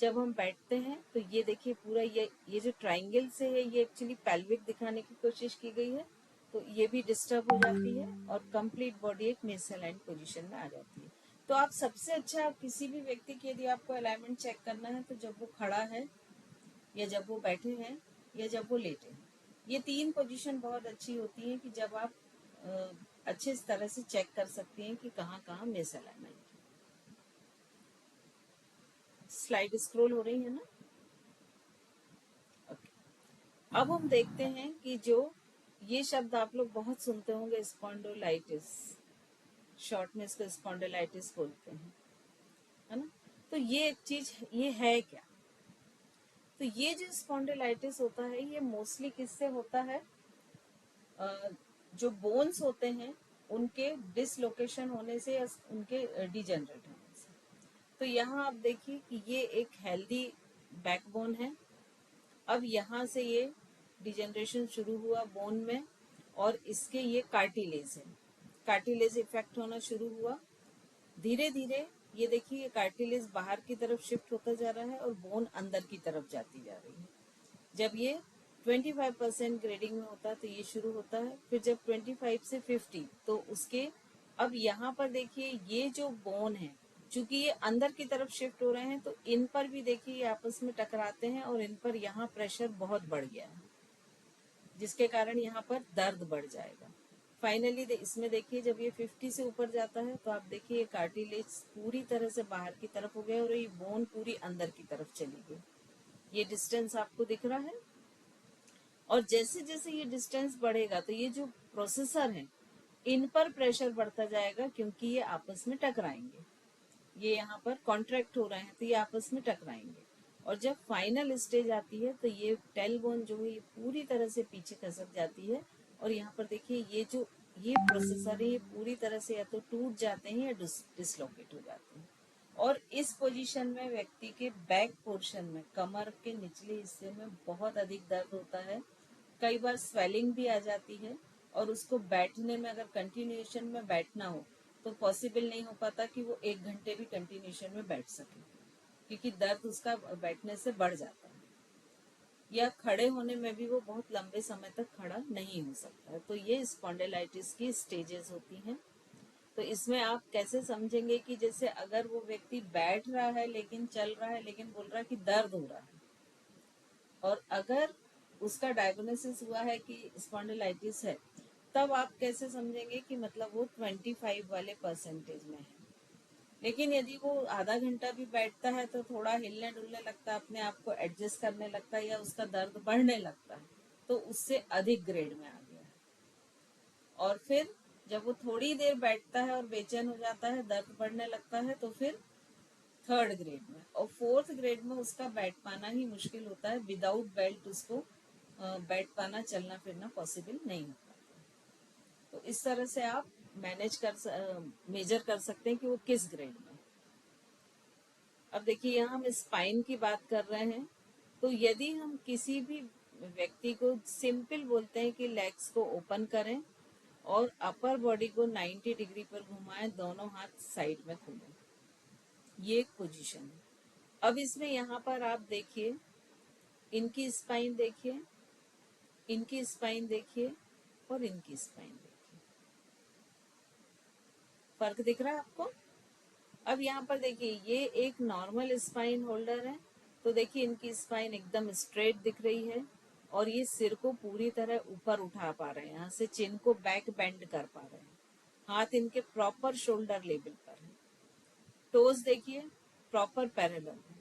जब हम बैठते हैं तो ये देखिए पूरा ये जो ट्रायंगल से है ये एक्चुअली पेल्विक दिखाने की कोशिश की गई है, तो ये भी डिस्टर्ब हो जाती है और कंप्लीट बॉडी एक मिसअलाइंड पोजीशन में आ जाती है। तो आप सबसे अच्छा किसी भी व्यक्ति की यदि आपको अलाइनमेंट चेक करना है तो जब वो खड़ा है या जब वो बैठे हैं या जब वो लेटे हैं, ये 3 पोजीशन बहुत अच्छी होती है कि जब आप अच्छे तरह से चेक कर सकते हैं कि कहाँ कहाँ मिसअलाइनमेंट। स्लाइड स्क्रॉल हो रही है ना? ओके। अब हम देखते हैं कि जो ये शब्द आप लोग बहुत सुनते होंगे, स्पॉन्डिलोलाइटिस, शॉर्ट में इसको स्पॉन्डिलाइटिस बोलते हैं, है ना? तो ये एक चीज ये है क्या? तो ये जो स्पॉन्डिलाइटिस होता है ये मोस्टली किससे होता है? जो बोन्स होते हैं उनके डिसलोकेशन होने से या उनके डिजेनरेट होने से। तो यहाँ आप देखिए कि ये एक हेल्दी बैकबोन है। अब यहाँ से ये डिजेनरेशन शुरू हुआ बोन में और इसके ये कार्टिलेज है, कार्टिलेज इफेक्ट होना शुरू हुआ। धीरे धीरे ये देखिए ये कार्टिलेज बाहर की तरफ शिफ्ट होता जा रहा है और बोन अंदर की तरफ जाती जा रही है। जब ये 25% ग्रेडिंग में होता है तो ये शुरू होता है, फिर जब 25 से 50 तो उसके अब यहाँ पर देखिए ये जो बोन है चूंकि ये अंदर की तरफ शिफ्ट हो रहे हैं तो इन पर भी देखिए ये आपस में टकराते हैं और इन पर यहाँ प्रेशर बहुत बढ़ गया है जिसके कारण यहाँ पर दर्द बढ़ जाएगा। फाइनली इसमें देखिए जब ये 50 से ऊपर जाता है तो आप देखिए ये कार्टिलेज पूरी तरह से बाहर की तरफ हो गया और ये बोन पूरी अंदर की तरफ चली गई। ये डिस्टेंस आपको दिख रहा है और जैसे जैसे ये डिस्टेंस बढ़ेगा तो ये जो प्रोसेसर है इन पर प्रेशर बढ़ता जाएगा क्योंकि ये आपस में टकराएंगे। ये यहाँ पर कॉन्ट्रैक्ट हो रहे हैं तो ये आपस में टकराएंगे और जब फाइनल स्टेज आती है तो ये टेलबोन जो है ये पूरी तरह से पीछे खसक जाती है, और यहाँ पर देखिए ये प्रोसेसर है ये पूरी तरह से या तो टूट जाते हैं या डिसलोकेट हो जाते हैं। और इस पोजीशन में व्यक्ति के बैक पोर्शन में, कमर के निचले हिस्से में बहुत अधिक दर्द होता है, कई बार स्वेलिंग भी आ जाती है, और उसको बैठने में अगर कंटिन्यूएशन में बैठना हो तो पॉसिबल नहीं हो पाता कि वो 1 घंटे भी कंटिन्यूएशन में बैठ सके, क्योंकि दर्द उसका बैठने से बढ़ जाता है, या खड़े होने में भी वो बहुत लंबे समय तक खड़ा नहीं हो सकता है। तो ये स्पॉन्डिलाइटिस की स्टेजेस होती हैं। तो इसमें आप कैसे समझेंगे कि जैसे अगर वो व्यक्ति बैठ रहा है लेकिन चल रहा है लेकिन बोल रहा है कि दर्द हो रहा है, और अगर उसका डायग्नोसिस हुआ है कि स्पॉन्डिलाइटिस है, तब आप कैसे समझेंगे कि मतलब वो 25 वाले परसेंटेज में है। लेकिन यदि वो आधा घंटा भी बैठता है तो थोड़ा हिलने डुलने लगता है, अपने आप को एडजस्ट करने लगता है, या उसका दर्द बढ़ने लगता है, तो उससे अधिक ग्रेड में आ गया है। और फिर जब वो थोड़ी देर बैठता है और बेचैन हो जाता है, दर्द बढ़ने लगता है, तो फिर 3rd ग्रेड में, और 4th ग्रेड में उसका बैठ पाना ही मुश्किल होता है। विदाउट बेल्ट उसको बैठ पाना, चलना फिरना पॉसिबल नहीं होता। तो इस तरह से आप मेजर कर सकते हैं कि वो किस ग्रेड में। अब देखिए यहाँ हम स्पाइन की बात कर रहे हैं, तो यदि हम किसी भी व्यक्ति को सिंपल बोलते हैं कि लेग्स को ओपन करें और अपर बॉडी को 90 डिग्री पर घुमाएं, दोनों हाथ साइड में खोलें, ये एक पोजीशन है। अब इसमें यहाँ पर आप देखिए, इनकी स्पाइन देखिए, इनकी स्पाइन देखिए, और इनकी स्पाइन देखिए, फर्क दिख रहा है आपको? अब यहाँ पर देखिए, ये एक नॉर्मल स्पाइन होल्डर है, तो देखिए इनकी स्पाइन एकदम स्ट्रेट दिख रही है, और ये सिर को पूरी तरह ऊपर उठा पा रहे हैं, यहाँ से चिन को बैक बेंड कर पा रहे हैं, हाथ इनके प्रॉपर शोल्डर लेवल पर है, टोज देखिए प्रॉपर पैरेलल है।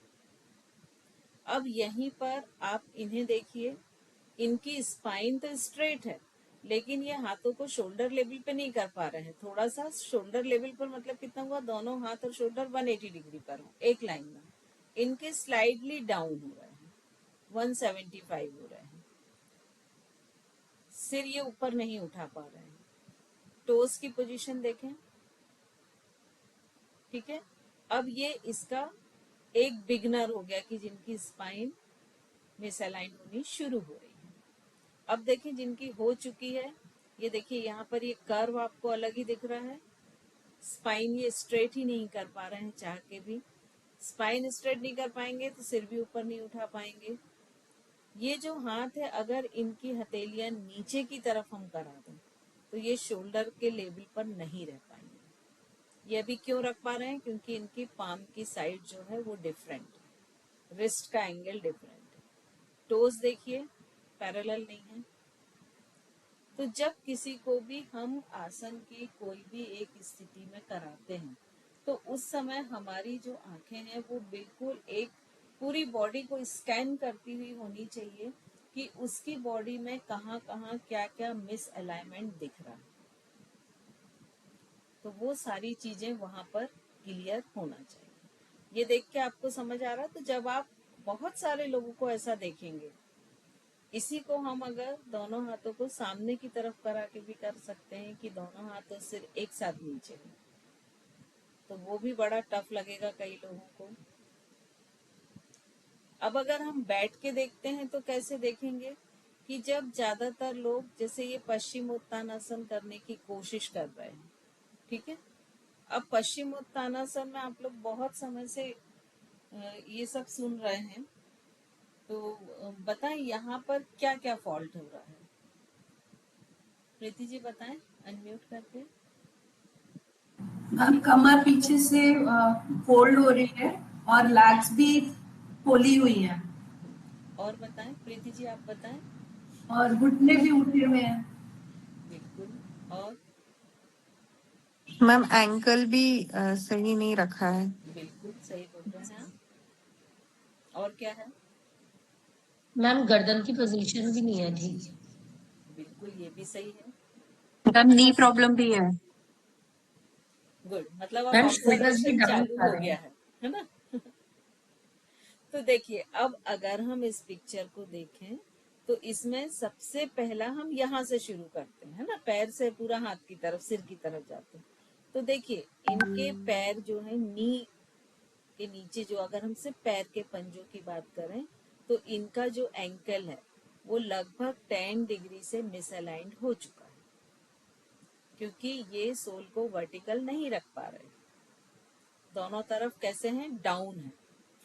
अब यहीं पर आप इन्हें देखिए, इनकी स्पाइन तो स्ट्रेट है, लेकिन ये हाथों को शोल्डर लेवल पे नहीं कर पा रहे हैं, थोड़ा सा शोल्डर लेवल पर, मतलब कितना हुआ, दोनों हाथ और शोल्डर 180 डिग्री पर हो, एक लाइन में। इनके स्लाइडली डाउन हो रहे हैं, 175 हो रहे हैं, सिर ये ऊपर नहीं उठा पा रहे हैं। टोस की पोजीशन देखें, ठीक है। अब ये इसका एक बिगनर हो गया कि जिनकी स्पाइन मिसअलाइन होनी शुरू हो रही है। अब देखिए जिनकी हो चुकी है, ये देखिए यहाँ पर ये कर्व आपको अलग ही दिख रहा है, स्पाइन ये स्ट्रेट ही नहीं कर पा रहे हैं, चाह के भी स्पाइन स्ट्रेट नहीं कर पाएंगे तो सिर भी ऊपर नहीं उठा पाएंगे। ये जो हाथ है, अगर इनकी हथेलियां नीचे की तरफ हम करा दें तो ये शोल्डर के लेवल पर नहीं रह पाएंगे। ये अभी क्यों रख पा रहे हैं? क्योंकि इनकी पाम की साइड जो है वो डिफरेंट है, रिस्ट का एंगल डिफरेंट है। टोज देखिए पैरेलल नहीं है। तो जब किसी को भी हम आसन की कोई भी एक स्थिति में कराते हैं, तो उस समय हमारी जो आंखें हैं वो बिल्कुल एक पूरी बॉडी को स्कैन करती हुई होनी चाहिए कि उसकी बॉडी में कहाँ कहाँ क्या क्या मिस अलाइनमेंट दिख रहा है, तो वो सारी चीजें वहां पर क्लियर होना चाहिए। ये देख के आपको समझ आ रहा है? तो जब आप बहुत सारे लोगों को ऐसा देखेंगे, इसी को हम अगर दोनों हाथों को सामने की तरफ करा के भी कर सकते हैं कि दोनों हाथों सिर एक साथ नीचे हो, तो वो भी बड़ा टफ लगेगा कई लोगों को। अब अगर हम बैठ के देखते हैं तो कैसे देखेंगे कि जब ज्यादातर लोग जैसे ये पश्चिमोत्तानासन करने की कोशिश कर रहे हैं, ठीक है। अब पश्चिमोत्तानासन में आप लोग बहुत समय से ये सब सुन रहे हैं, तो बताएं यहाँ पर क्या क्या फॉल्ट हो रहा है? प्रीति जी बताएं, अनम्यूट करके। मैम कमर पीछे से फोल्ड हो रही है और लैग्स भी खोली हुई है, और बताएं प्रीति जी, आप बताएं। और घुटने भी उठे हुए हैं। बिल्कुल। और मैम एंकल भी सही नहीं रखा है। बिल्कुल सही बोल रहे हैं आप। और क्या है? मैम गर्दन की पोजीशन भी नहीं है ठीक। बिल्कुल, ये भी सही है। मैम नी प्रॉब्लम भी है। गुड, मतलब अब मैम शोल्डर्स भी ऑब्जर्वेशन डाउन चालू कर हो रहे गया हैं। है ना? तो देखिए, अब अगर हम इस पिक्चर को देखें तो इसमें सबसे पहला हम यहाँ से शुरू करते हैं, है ना, पैर से पूरा हाथ की तरफ, सिर की तरफ जाते हैं। तो देखिए इनके पैर जो है, नी के नीचे जो, अगर हम सिर्फ पैर के पंजों की बात करें तो इनका जो एंकल है वो लगभग 10 डिग्री से मिसअलाइंड हो चुका है, क्योंकि ये सोल को वर्टिकल नहीं रख पा रहे, दोनों तरफ कैसे हैं, डाउन है,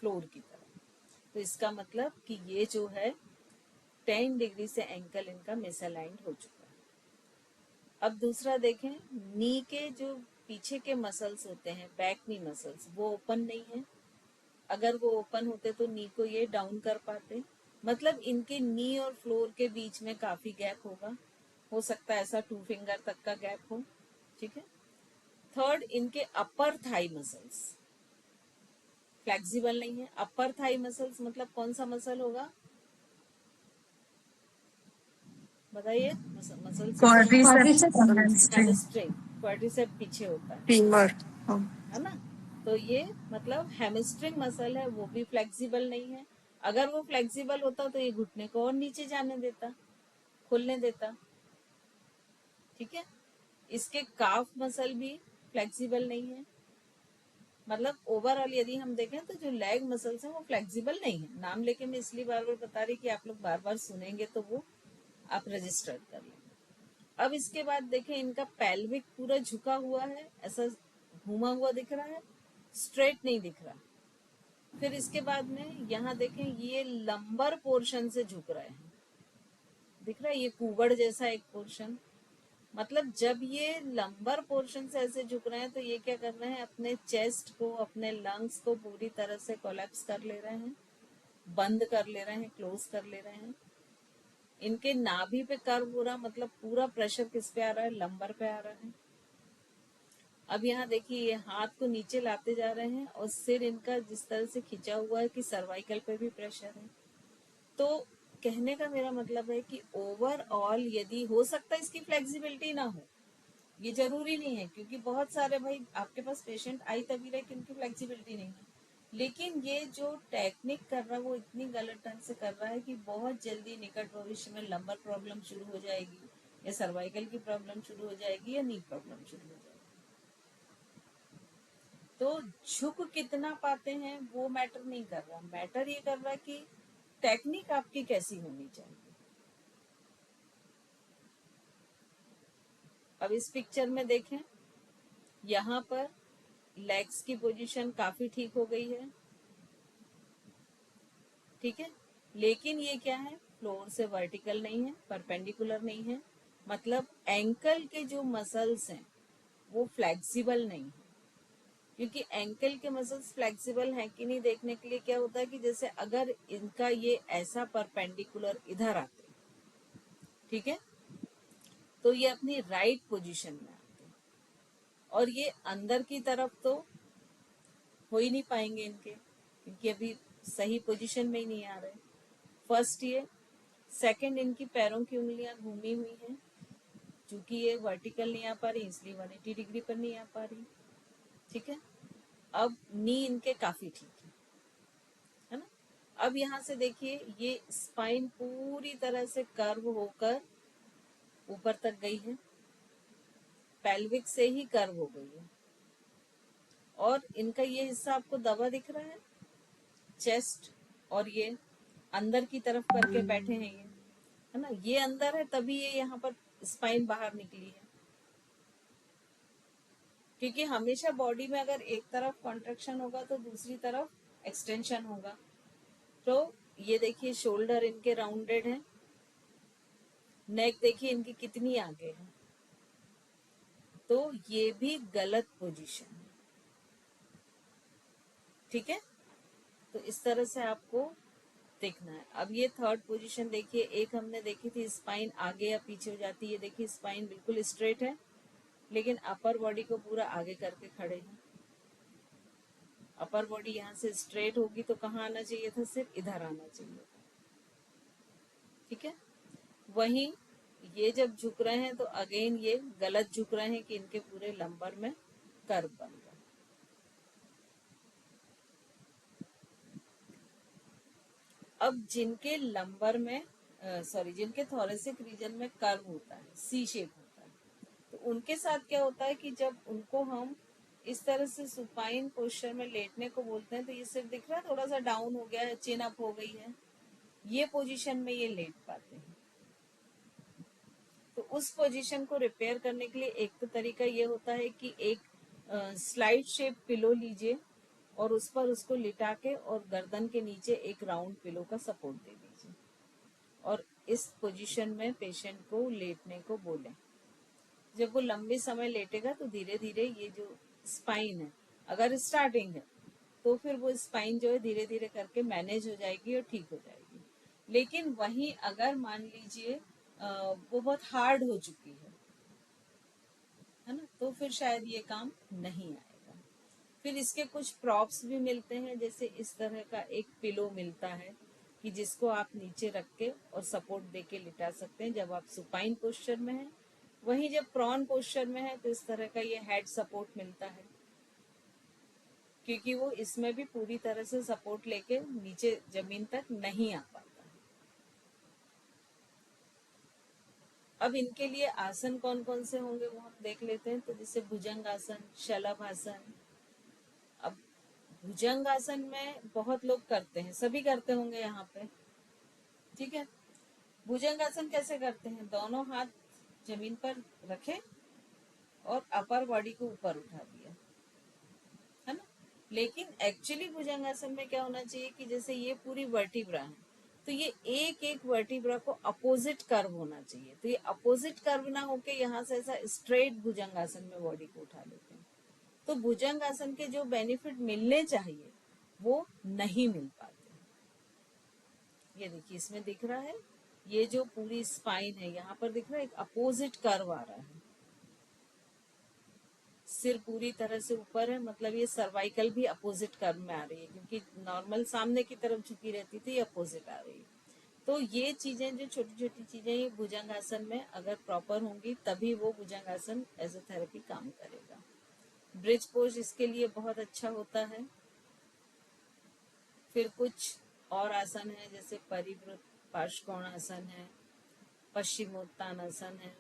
फ्लोर की तरफ। तो इसका मतलब कि ये जो है 10 डिग्री से एंकल इनका मिसअलाइंड हो चुका है। अब दूसरा देखें, नी के जो पीछे के मसल्स होते हैं, बैक नी मसल्स, वो ओपन नहीं है। अगर वो ओपन होते तो नी को ये डाउन कर पाते, मतलब इनके नी और फ्लोर के बीच में काफी गैप होगा, हो सकता है ऐसा 2 फिंगर तक का गैप हो, ठीक है। थर्ड, इनके अपर थाई मसल्स फ्लेक्सिबल नहीं है। अपर थाई मसल्स मतलब कौन सा मसल होगा, बताइए, मसल से क्वाड्रिसेप्स, हैमस्ट्रिंग, हैमस्ट्रिंग, क्वाड्रिसेप पीछे होता फीमर। है ना। तो ये मतलब हैमस्ट्रिंग मसल है, वो भी फ्लेक्सिबल नहीं है। अगर वो फ्लेक्सिबल होता तो ये घुटने को और नीचे जाने देता, खुलने देता, ठीक है। इसके काफ मसल भी फ्लेक्सिबल नहीं है। मतलब ओवरऑल यदि हम देखें तो जो लेग मसल्स हैं वो फ्लेक्सिबल नहीं है। नाम लेके मैं इसलिए बार बार बता रही कि आप लोग बार बार सुनेंगे तो वो आप रजिस्टर कर लेंगे। अब इसके बाद देखें, इनका पेल्विक पूरा झुका हुआ है, ऐसा घूमा हुआ दिख रहा है, स्ट्रेट नहीं दिख रहा। फिर इसके बाद में यहाँ देखें, ये लंबर पोर्शन से झुक रहे हैं, दिख रहा है, ये कुबड़ जैसा एक पोर्शन। मतलब जब ये लंबर पोर्शन से ऐसे झुक रहे हैं तो ये क्या कर रहे हैं, अपने चेस्ट को, अपने लंग्स को पूरी तरह से कोलैप्स कर ले रहे हैं, बंद कर ले रहे हैं, क्लोज कर ले रहे हैं। इनके नाभि पे कर्व हो रहा, मतलब पूरा प्रेशर किस पे आ रहा है, लंबर पे आ रहा है। अब यहाँ देखिए, ये हाथ को नीचे लाते जा रहे हैं और सिर इनका जिस तरह से खिंचा हुआ है कि सर्वाइकल पे भी प्रेशर है। तो कहने का मेरा मतलब है कि ओवरऑल यदि हो सकता है इसकी फ्लेक्सिबिलिटी ना हो, ये जरूरी नहीं है, क्योंकि बहुत सारे भाई आपके पास पेशेंट आई तभी रहे कि उनकी फ्लेक्सिबिलिटी नहीं है, लेकिन ये जो टेक्निक कर रहा है वो इतनी गलत ढंग से कर रहा है कि बहुत जल्दी निकट भविष्य में लंबर प्रॉब्लम शुरू हो जाएगी, या सर्वाइकल की प्रॉब्लम शुरू हो जाएगी, या नी प्रॉब्लम शुरू हो जाएगी। तो झुक कितना पाते हैं वो मैटर नहीं कर रहा, मैटर ये कर रहा है कि टेक्निक आपकी कैसी होनी चाहिए। अब इस पिक्चर में देखें, यहाँ पर लेग्स की पोजीशन काफी ठीक हो गई है, ठीक है, लेकिन ये क्या है, फ्लोर से वर्टिकल नहीं है, परपेंडिकुलर नहीं है, मतलब एंकल के जो मसल्स हैं वो फ्लेक्सिबल नहीं है। क्योंकि एंकल के मसल्स फ्लेक्सिबल हैं कि नहीं देखने के लिए क्या होता है कि जैसे अगर इनका ये ऐसा परपेंडिकुलर इधर आते, ठीक है, तो ये अपनी राइट पोजीशन में आते, और ये अंदर की तरफ तो हो ही नहीं पाएंगे इनके, क्योंकि अभी सही पोजीशन में ही नहीं आ रहे। फर्स्ट ये, सेकंड, इनकी पैरों की उंगलियां घूमी हुई हैं, क्योंकि ये वर्टिकल नहीं आ पा रही इसलिए 180 डिग्री पर नहीं आ पा रही, ठीक है। अब नी इनके काफी ठीक है ना। अब यहाँ से देखिए, ये स्पाइन पूरी तरह से कर्व होकर ऊपर तक गई है, पेल्विक से ही कर्व हो गई है, और इनका ये हिस्सा आपको दबा दिख रहा है, चेस्ट, और ये अंदर की तरफ करके बैठे हैं ये, है ना, ये अंदर है तभी ये यहाँ पर स्पाइन बाहर निकली है। क्योंकि हमेशा बॉडी में अगर एक तरफ कॉन्ट्रेक्शन होगा तो दूसरी तरफ एक्सटेंशन होगा। तो ये देखिए, शोल्डर इनके राउंडेड है, नेक देखिए इनकी कितनी आगे है, तो ये भी गलत पोजीशन है, ठीक है। तो इस तरह से आपको देखना है। अब ये थर्ड पोजीशन देखिए, एक हमने देखी थी स्पाइन आगे या पीछे हो जाती है, ये देखिए स्पाइन बिल्कुल स्ट्रेट है, लेकिन अपर बॉडी को पूरा आगे करके खड़े हैं। अपर बॉडी यहाँ से स्ट्रेट होगी तो कहाँ आना चाहिए था, सिर्फ इधर आना चाहिए था, ठीक है। वहीं ये जब झुक रहे हैं तो अगेन ये गलत झुक रहे हैं कि इनके पूरे लंबर में कर्व बन रहा है। अब जिनके लंबर में जिनके थोरेसिक रीजन में कर्व होता है, सी शेप होता है, तो उनके साथ क्या होता है कि जब उनको हम इस तरह से सुपाइन पोस्चर में लेटने को बोलते हैं, तो ये सिर्फ दिख रहा है थोड़ा सा डाउन हो गया है, चिन अप हो गई है, ये पोजीशन में ये लेट पाते हैं। तो उस पोजीशन को रिपेयर करने के लिए एक तो तरीका ये होता है कि एक स्लाइड शेप पिलो लीजिए और उस पर उसको लिटा के और गर्दन के नीचे एक राउंड पिलो का सपोर्ट दे दीजिए और इस पोजीशन में पेशेंट को लेटने को बोलें। जब वो लंबे समय लेटेगा तो धीरे धीरे ये जो स्पाइन है, अगर स्टार्टिंग है तो फिर वो स्पाइन जो है धीरे धीरे करके मैनेज हो जाएगी और ठीक हो जाएगी। लेकिन वहीं अगर मान लीजिए वो बहुत हार्ड हो चुकी है ना, तो फिर शायद ये काम नहीं आएगा। फिर इसके कुछ प्रॉप्स भी मिलते हैं, जैसे इस तरह का एक पिलो मिलता है कि जिसको आप नीचे रख के और सपोर्ट दे के लिटा सकते हैं जब आप सुपाइन पोस्चर में हैं। वहीं जब प्रॉन पोस्चर में है तो इस तरह का ये हेड सपोर्ट मिलता है, क्योंकि वो इसमें भी पूरी तरह से सपोर्ट लेके नीचे जमीन तक नहीं आ पाता। अब इनके लिए आसन कौन कौन से होंगे वो हम देख लेते हैं। तो जैसे भुजंग आसन, शलभ आसन। अब भुजंग आसन में बहुत लोग करते हैं, सभी करते होंगे यहाँ पे, ठीक है। भुजंग आसन कैसे करते हैं? दोनों हाथ जमीन पर रखे और अपर बॉडी को ऊपर उठा दिया, है ना। लेकिन एक्चुअली भुजंगासन में क्या होना चाहिए कि जैसे ये पूरी वर्टिब्रा है, तो ये एक एक वर्टिब्रा को अपोजिट कर्व होना चाहिए। तो ये अपोजिट कर्व ना होके यहाँ से ऐसा स्ट्रेट भुजंगासन में बॉडी को उठा लेते हैं, तो भुजंगासन के जो बेनिफिट मिलने चाहिए वो नहीं मिल पाते। ये देखिए इसमें दिख रहा है, ये जो पूरी स्पाइन है यहाँ पर दिख रहा है एक अपोजिट कर्व आ रहा है, सिर पूरी तरह से ऊपर है, मतलब ये सर्वाइकल भी अपोजिट कर्व में आ रही है, क्योंकि नॉर्मल सामने की तरफ झुकी रहती थी, ये अपोजिट आ रही है। तो ये चीजें जो छोटी छोटी चीजें ये भुजंगासन में अगर प्रॉपर होंगी तभी वो भुजंगासन एज ए थेरेपी काम करेगा। ब्रिज पोज इसके लिए बहुत अच्छा होता है। फिर कुछ और आसन है, जैसे परिवृत पार्श्वकोणासन है, पश्चिमोत्तानासन है।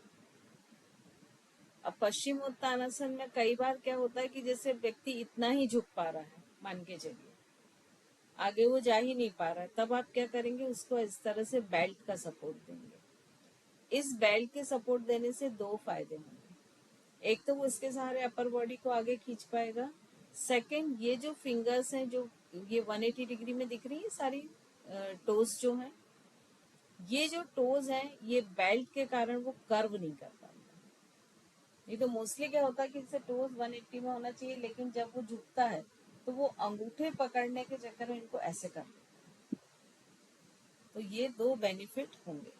अब पश्चिमोत्तानासन में कई बार क्या होता है कि जैसे व्यक्ति इतना ही झुक पा रहा है, मान के चलिए आगे वो जा ही नहीं पा रहा है, तब आप क्या करेंगे, उसको इस तरह से बेल्ट का सपोर्ट देंगे। इस बेल्ट के सपोर्ट देने से दो फायदे होंगे। एक तो वो इसके सहारे अपर बॉडी को आगे खींच पाएगा। सेकंड, ये जो फिंगर्स हैं जो ये 180 डिग्री में दिख रही है सारी टोज जो है, ये जो टोज हैं ये बेल्ट के कारण वो कर्व नहीं कर पाता। नहीं तो मोस्टली क्या होता है कि इससे टोज 180 में होना चाहिए, लेकिन जब वो झुकता है तो वो अंगूठे पकड़ने के चक्कर में इनको ऐसे कर, तो ये दो बेनिफिट होंगे।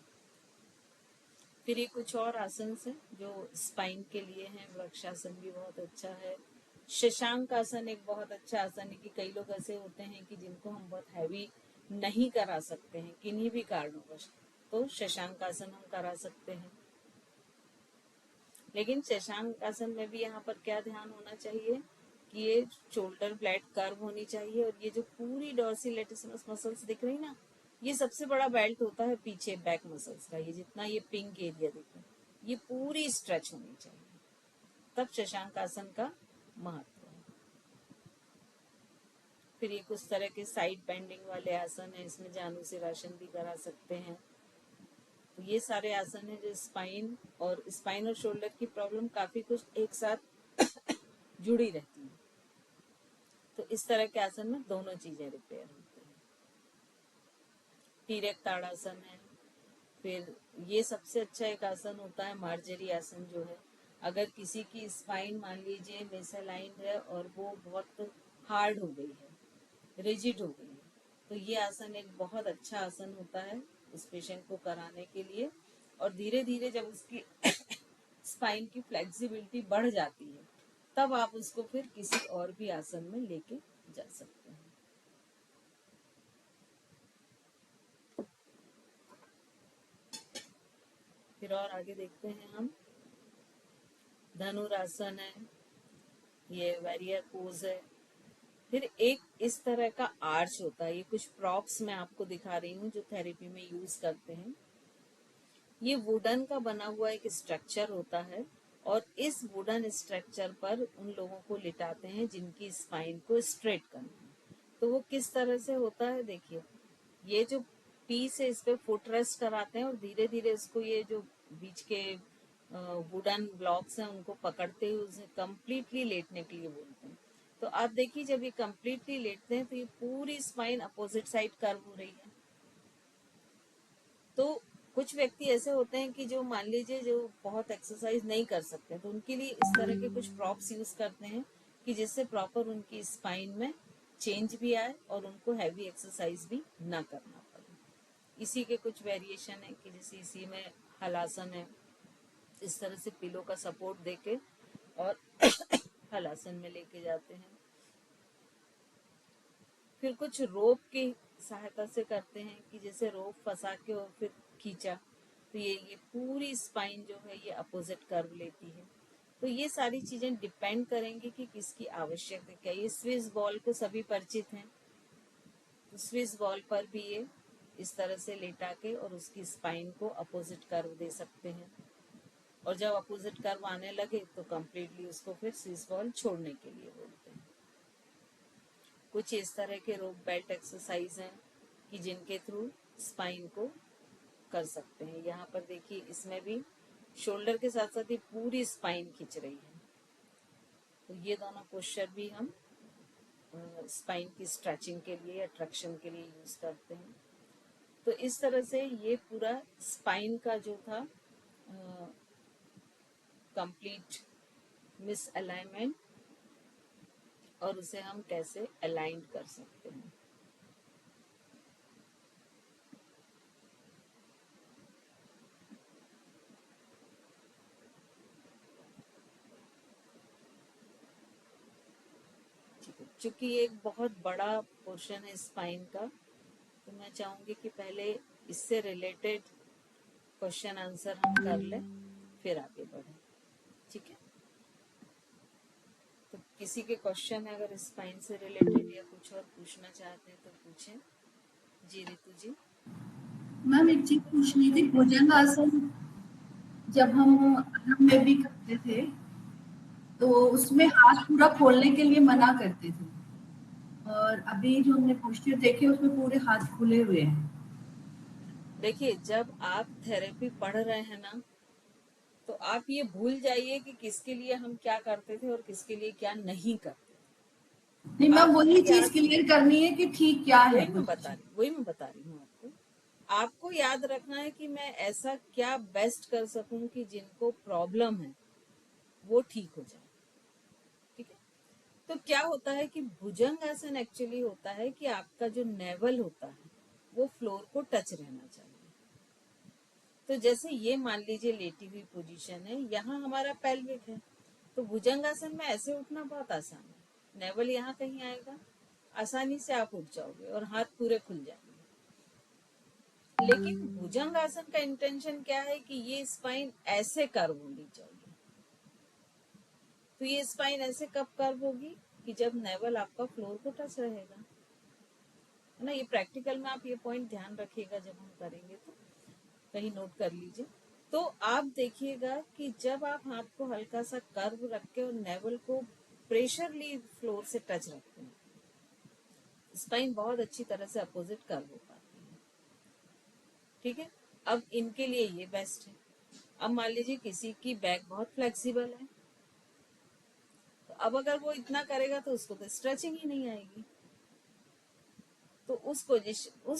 फिर ये कुछ और आसन है जो स्पाइन के लिए हैं। वृक्षासन भी बहुत अच्छा है। शशांक आसन एक बहुत अच्छा आसन है कि कई लोग ऐसे होते हैं कि जिनको हम बहुत हैवी नहीं करा सकते हैं किन्हीं भी कारणों, तो शशांक आसन हम करा सकते हैं। लेकिन शशांक आसन में भी यहाँ पर क्या ध्यान होना चाहिए कि ये शोल्डर ब्लेड कर्व होनी चाहिए, और ये जो पूरी डॉर्सिलेटिसिमस मसल्स दिख रही ना, ये सबसे बड़ा बेल्ट होता है पीछे बैक मसल्स का, ये जितना ये पिंक एरिया दिख रहा है ये पूरी स्ट्रेच होनी चाहिए, तब शशांक आसन का महत्व है। फिर ये कुछ तरह के साइड बेंडिंग वाले आसन है, इसमें जानुसिरासन भी करा सकते हैं। तो ये सारे आसन है जो स्पाइन और शोल्डर की प्रॉब्लम काफी कुछ एक साथ जुड़ी रहती है, तो इस तरह के आसन में दोनों चीजें रिपेयर होती हैं। तिर्यक ताड़ासन है। फिर ये सबसे अच्छा एक आसन होता है मार्जरी आसन जो है, अगर किसी की स्पाइन मान लीजिए मेसेलाइन है और वो बहुत हार्ड हो गई है, रिजिड हो गई है, तो ये आसन एक बहुत अच्छा आसन होता है उस पेशेंट को कराने के लिए। और धीरे धीरे जब उसकी स्पाइन की फ्लेक्सिबिलिटी बढ़ जाती है तब आप उसको फिर किसी और भी आसन में लेके जा सकते हैं। फिर और आगे देखते हैं हम। धनुरासन है, ये वैरियर पोज है। फिर एक इस तरह का आर्च होता है, ये कुछ प्रॉप्स मैं आपको दिखा रही हूँ जो थेरेपी में यूज करते हैं। ये वुडन का बना हुआ एक स्ट्रक्चर होता है और इस वुडन स्ट्रक्चर पर उन लोगों को लिटाते हैं जिनकी स्पाइन को स्ट्रेट करना है। तो वो किस तरह से होता है, देखिए ये जो पीस है इस पे फुट रेस्ट कराते हैं और धीरे धीरे इसको ये जो बीच के वुडन ब्लॉक्स हैं उनको पकड़ते हुए उसे कंप्लीटली लेटने के लिए बोलते हैं। तो आप देखिए जब ये कंप्लीटली लेटते हैं तो ये पूरी स्पाइन अपोजिट साइड कर्व हो रही है। तो कुछ व्यक्ति ऐसे होते हैं कि जो मान लीजिए जो बहुत एक्सरसाइज नहीं कर सकते, तो उनके लिए इस तरह के कुछ प्रॉप्स यूज करते हैं कि जिससे प्रॉपर उनकी स्पाइन में चेंज भी आए और उनको हैवी एक्सरसाइज भी ना करना पड़े। इसी के कुछ वेरिएशन है कि जैसे इसी में हलासन है, इस तरह से पिलो का सपोर्ट देके और हलासन में लेके जाते हैं। फिर कुछ रोप की सहायता से करते हैं कि जैसे रोप फंसा के और फिर खींचा तो ये पूरी स्पाइन जो है ये अपोजिट कर्व लेती है। तो ये सारी चीजें डिपेंड करेंगी कि किसकी आवश्यकता क्या। ये स्विस बॉल को सभी परिचित हैं, तो स्विस बॉल पर भी ये इस तरह से लेटा के और उसकी स्पाइन को अपोजिट कर्व दे सकते हैं। और जब अपोजिट कर्व आने लगे तो कम्प्लीटली उसको फिर स्विस बॉल छोड़ने के लिए बोलते हैं। कुछ इस तरह के रोप बेल्ट एक्सरसाइज हैं कि जिनके थ्रू स्पाइन को कर सकते हैं। यहाँ पर देखिए इसमें भी शोल्डर के साथ साथ ही पूरी स्पाइन खिंच रही है। तो ये दोनों पोस्चर भी हम स्पाइन की स्ट्रेचिंग के लिए या ट्रैक्शन के लिए यूज करते हैं। तो इस तरह से ये पूरा स्पाइन का जो था कंप्लीट मिस अलाइनमेंट और उसे हम कैसे अलाइन कर सकते हैं। चूंकि ये एक बहुत बड़ा पोर्शन है स्पाइन का, तो मैं चाहूंगी कि पहले इससे रिलेटेड क्वेश्चन आंसर हम कर लें फिर आगे बढ़े, ठीक है। तो किसी के क्वेश्चन है अगर स्पाइन से रिलेटेड या कुछ और पूछना चाहते हैं तो पूछें। जी रितु जी। मैम एक चीज पूछनी थी, भुजंगासन जब हम आराम में भी करते थे तो उसमें हाथ पूरा खोलने के लिए मना करते थे, और अभी जो हमने पोस्टर देखे उसमें पूरे हाथ खुले हुए हैं। देखिए जब आप थेरेपी पढ़ रहे हैं ना तो आप ये भूल जाइए कि किसके लिए हम क्या करते थे और किसके लिए क्या नहीं करते। नहीं मैम, आपको वही चीज याद, क्लियर करनी है कि ठीक क्या है कुछ। वही मैं बता रही हूँ आपको याद रखना है कि मैं ऐसा क्या बेस्ट कर सकूं कि जिनको प्रॉब्लम है वो ठीक हो जाए, ठीक है। तो क्या होता है कि भुजंगासन एक्चुअली होता है कि आपका जो नेवल होता है वो फ्लोर को टच रहना चाहिए। तो जैसे ये मान लीजिए लेटी हुई पोजीशन है, यहाँ हमारा पेल्विक है, तो भुजंगासन में ऐसे उठना बहुत आसान है। नेवल यहाँ कहीं आएगा, आसानी से आप उठ जाओगे और हाथ पूरे खुल जाएंगे। लेकिन भुजंगासन का इंटेंशन क्या है कि ये स्पाइन ऐसे कर्व होनी चाहिए। तो ये स्पाइन ऐसे कब कर्व होगी कि जब नेवल आपका फ्लोर को टच रहेगा, है ना। ये प्रैक्टिकल में आप ये पॉइंट ध्यान रखिएगा, जब हम करेंगे तो कहीं नोट कर लीजिए। तो आप देखिएगा कि जब आप हाथ को हल्का सा कर्व रख के और नेवल को प्रेशरली फ्लोर से टच रखते हैं, स्पाइन बहुत अच्छी तरह से अपोजिट कर्व हो पाती है, ठीक है। अब इनके लिए ये बेस्ट है। अब मान लीजिए किसी की बैक बहुत फ्लेक्सिबल है, तो अब अगर वो इतना करेगा तो उसको तो स्ट्रेचिंग ही नहीं आएगी। तो उस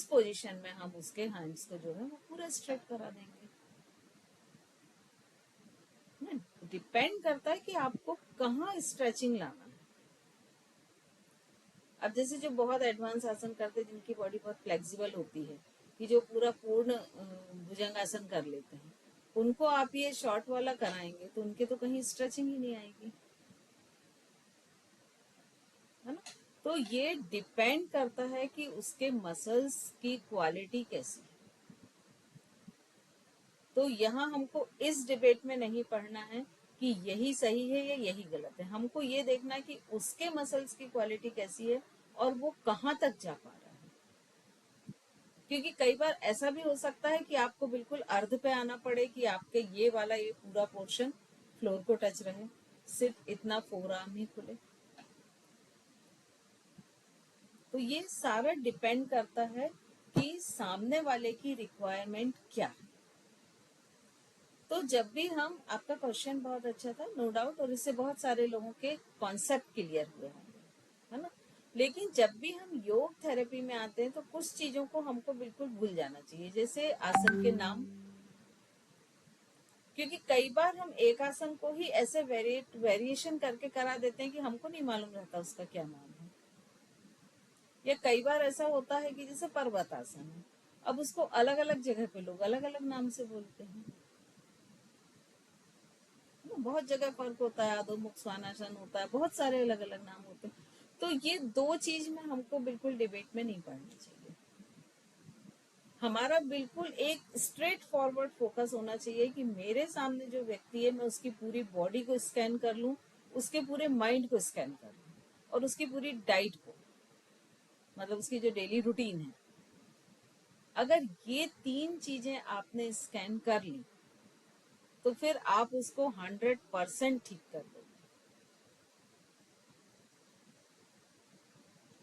पोजीशन में हम उसके हैंड्स को जो है वो पूरा स्ट्रेट करा देंगे। डिपेंड करता है कि आपको कहाँ स्ट्रेचिंग लाना है। अब जैसे जो बहुत एडवांस आसन करते हैं जिनकी बॉडी बहुत फ्लेक्सिबल होती है कि जो पूरा पूर्ण भुजंगासन कर लेते हैं, उनको आप ये शॉर्ट वाला कराएंगे तो उनके तो कहीं स्ट्रेचिंग ही नहीं आएगी, है ना। तो ये डिपेंड करता है कि उसके मसल्स की क्वालिटी कैसी है। तो यहाँ हमको इस डिबेट में नहीं पढ़ना है कि यही सही है या यही गलत है। हमको ये देखना है कि उसके मसल्स की क्वालिटी कैसी है और वो कहाँ तक जा पा रहा है। क्योंकि कई बार ऐसा भी हो सकता है कि आपको बिल्कुल अर्ध पे आना पड़े कि आपके ये वाला ये पूरा पोर्शन फ्लोर को टच रहे, सिर्फ इतना फोरआर्म ही खुले। तो ये सारा डिपेंड करता है कि सामने वाले की रिक्वायरमेंट क्या है। तो जब भी हम, आपका क्वेश्चन बहुत अच्छा था नो डाउट, और इससे बहुत सारे लोगों के कॉन्सेप्ट क्लियर हुए होंगे, है ना। लेकिन जब भी हम योग थेरेपी में आते हैं तो कुछ चीजों को हमको बिल्कुल भूल जाना चाहिए, जैसे आसन के नाम। क्योंकि कई बार हम एक आसन को ही ऐसे वेरिएशन करके करा देते हैं कि हमको नहीं मालूम रहता उसका क्या नाम है। या कई बार ऐसा होता है कि जैसे पर्वत आसन है, अब उसको अलग अलग जगह पे लोग अलग अलग नाम से बोलते हैं। बहुत जगह फर्क होता है, अधोमुख स्वानासन होता है, बहुत सारे अलग अलग नाम होते हैं। तो ये दो चीज में हमको बिल्कुल डिबेट में नहीं पड़ना चाहिए। हमारा बिल्कुल एक स्ट्रेट फॉरवर्ड फोकस होना चाहिए कि मेरे सामने जो व्यक्ति है मैं उसकी पूरी बॉडी को स्कैन कर लूं, उसके पूरे माइंड को स्कैन कर लूं, और उसकी पूरी डाइट को, मतलब उसकी जो डेली रूटीन है। अगर ये तीन चीजें आपने स्कैन कर ली तो फिर आप उसको 100% ठीक कर दोगे।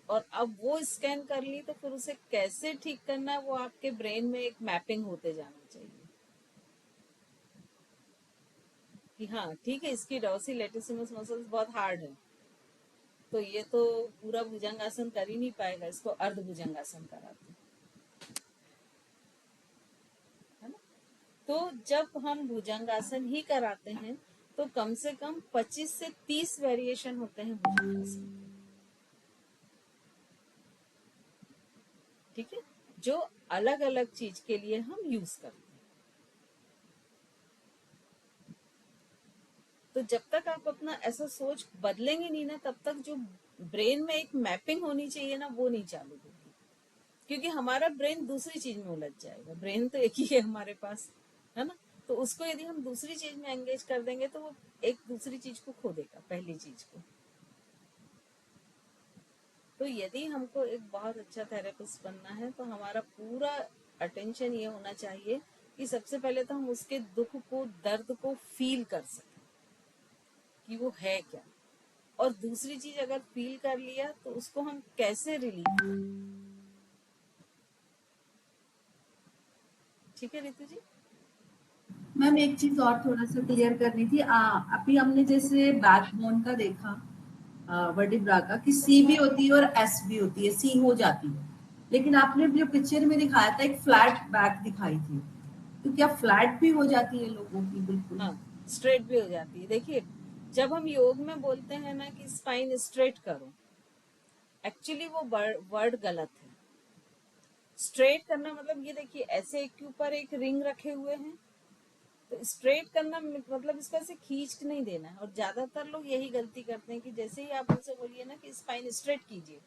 और अब वो स्कैन कर ली तो फिर उसे कैसे ठीक करना है वो आपके ब्रेन में एक मैपिंग होते जाना चाहिए कि हाँ ठीक है, इसकी डॉर्सी लेटिसिमस मसल्स बहुत हार्ड है, तो ये तो पूरा भुजंगासन कर ही नहीं पाएगा, इसको अर्ध भुजंगासन कराते हैं, है ना। तो जब हम भुजंगासन ही कराते हैं तो कम से कम 25 से 30 वेरिएशन होते हैं भुजंगासन के। ठीक है, जो अलग अलग चीज के लिए हम यूज करते हैं। तो जब तक आप अपना ऐसा सोच बदलेंगे नहीं ना, तब तक जो ब्रेन में एक मैपिंग होनी चाहिए ना, वो नहीं चालू होगी। क्योंकि हमारा ब्रेन दूसरी चीज में उलझ जाएगा। ब्रेन तो एक ही है हमारे पास, है ना। तो उसको यदि हम दूसरी चीज में एंगेज कर देंगे तो वो एक दूसरी चीज को खो देगा, पहली चीज को। तो यदि हमको एक बहुत अच्छा थेरेपिस्ट बनना है तो हमारा पूरा अटेंशन ये होना चाहिए कि सबसे पहले तो हम उसके दुख को, दर्द को फील कर सकें कि वो है क्या, और दूसरी चीज अगर फील कर लिया तो उसको हम कैसे रिलीव करें। ठीक है रितु जी। मैम एक चीज और थोड़ा सा क्लियर करनी थी। अभी हमने जैसे बैकबोन का देखा, वर्टिब्रा का, कि सी भी होती है और एस भी होती है, सी हो जाती है। लेकिन आपने जो पिक्चर में दिखाया था एक फ्लैट बैक दिखाई थी, तो क्या फ्लैट भी हो जाती है लोगों की? बिल्कुल। हाँ, स्ट्रेट भी हो जाती है। देखिए, जब हम योग में बोलते हैं ना कि स्पाइन स्ट्रेट करो, एक्चुअली वो वर्ड गलत है। स्ट्रेट करना मतलब ये देखिए, ऐसे एक के ऊपर एक रिंग रखे हुए हैं, तो स्ट्रेट करना मतलब इसको ऐसे खींच नहीं देना है। और ज्यादातर लोग यही गलती करते हैं कि जैसे ही आप उनसे बोलिए ना कि स्पाइन स्ट्रेट कीजिए,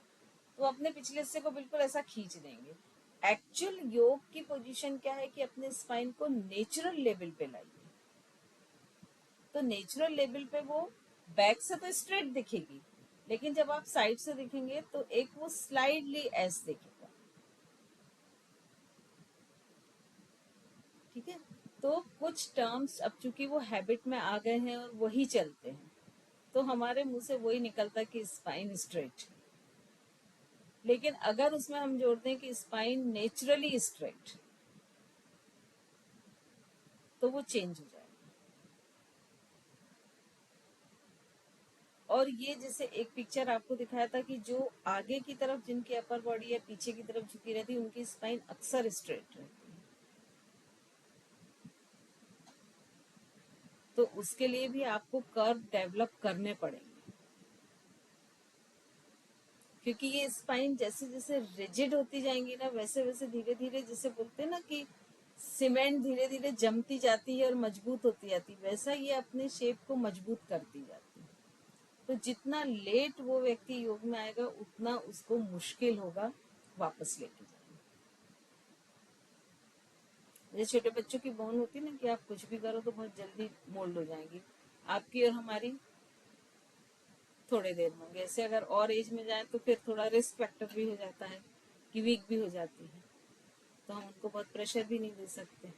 तो अपने पिछले हिस्से को बिल्कुल ऐसा खींच देंगे। एक्चुअल योग की पोजीशन क्या है कि अपने स्पाइन को नेचुरल लेवल पे लाइए। तो नेचुरल लेवल पे वो बैक से तो स्ट्रेट दिखेगी, लेकिन जब आप साइड से दिखेंगे तो एक वो स्लाइडली एस दिखेगा। ठीक है, तो कुछ टर्म्स अब चूंकि वो हैबिट में आ गए हैं और वही चलते हैं, तो हमारे मुंह से वही निकलता कि स्पाइन स्ट्रेट। लेकिन अगर उसमें हम जोड़ दें कि स्पाइन नेचुरली स्ट्रेट, तो वो चेंज हो जाएगा। और ये जैसे एक पिक्चर आपको दिखाया था कि जो आगे की तरफ जिनकी अपर बॉडी है पीछे की तरफ झुकी रहती है, उनकी स्पाइन अक्सर स्ट्रेट रहती है। तो उसके लिए भी आपको कर्व डेवलप करने पड़ेंगे, क्योंकि ये स्पाइन जैसे जैसे रिजिड होती जाएंगी ना, वैसे वैसे धीरे धीरे, जैसे बोलते हैं ना कि सीमेंट धीरे धीरे जमती जाती है और मजबूत होती जाती है, वैसा ये अपने शेप को मजबूत करती जाती है। तो जितना लेट वो व्यक्ति योग में आएगा उतना उसको मुश्किल होगा वापस लेके जाना। जैसे छोटे बच्चों की बोन होती है ना कि आप कुछ भी करो तो बहुत जल्दी मोल्ड हो जाएंगी, आपकी और हमारी थोड़े देर में होगी। ऐसे अगर और एज में जाए तो फिर थोड़ा रिस्क फैक्टर भी हो जाता है कि वीक भी हो जाती है, तो हम उनको बहुत प्रेशर भी नहीं दे सकते।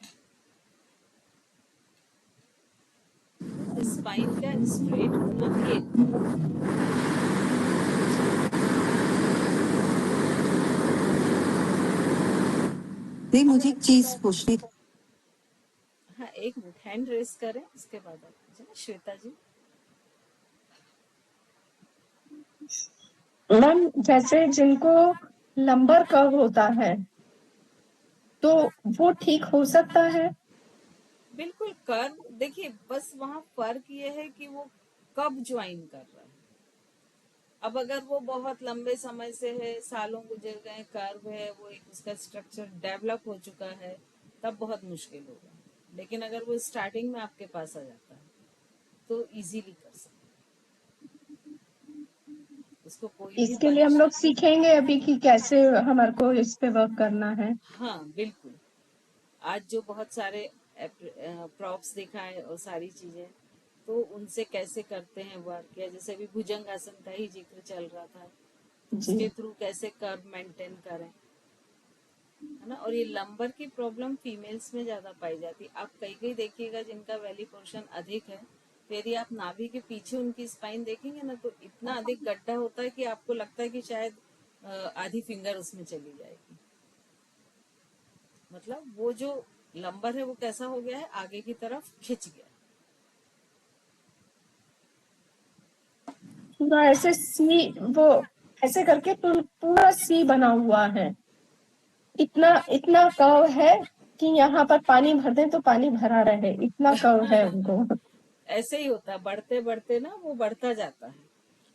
स्पाइन का स्ट्रेट होना एक। नहीं, मुझे एक चीज पूछनी थी। हाँ, एक मिनट, हैंड रेस करें, उसके बाद आप पूछें। श्वेता जी। मैम जैसे जिनको लंबर कर्व होता है तो वो ठीक हो सकता है? बिल्कुल कर्व, देखिए बस वहां फर्क ये है कि वो कब ज्वाइन कर रहा है। अब अगर वो बहुत लंबे समय से है, सालों गुजर गए, कर्व है, वो एक उसका स्ट्रक्चर डेवलप हो चुका है, तब बहुत मुश्किल होगा। लेकिन अगर वो स्टार्टिंग में आपके पास आ जाता है तो इजीली कर सकते हैं। उसको कोई भी इसके लिए हम पंच। लोग सीखेंगे अभी कि कैसे हमारे को इस पे वर्क करना है। हाँ बिल्कुल, आज जो बहुत सारे प्रॉप्स दिखाए और सारी चीजें, तो उनसे कैसे करते हैं वर्क, या जैसे अभी भुजंग आसन का ही जिक्र चल रहा था, तो जी उसके थ्रू कैसे कर्व मेंटेन करें, है ना। और ये लंबर की प्रॉब्लम फीमेल्स में ज्यादा पाई जाती है। आप कई कई देखिएगा जिनका वैली पोर्शन अधिक है, तो यदि आप नाभि के पीछे उनकी स्पाइन देखेंगे ना, तो इतना अधिक गड्ढा होता है कि आपको लगता है कि शायद आधी फिंगर उसमें चली जाएगी। मतलब वो जो लंबर है वो कैसा हो गया है, आगे की तरफ खिंच गया। पूरा ऐसे सी, वो ऐसे करके पूरा सी बना हुआ है। इतना इतना कर्व है कि यहाँ पर पानी भर दें तो पानी भरा रहे, इतना कर्व है उनको। ऐसे ही होता है, बढ़ते बढ़ते ना वो बढ़ता जाता है।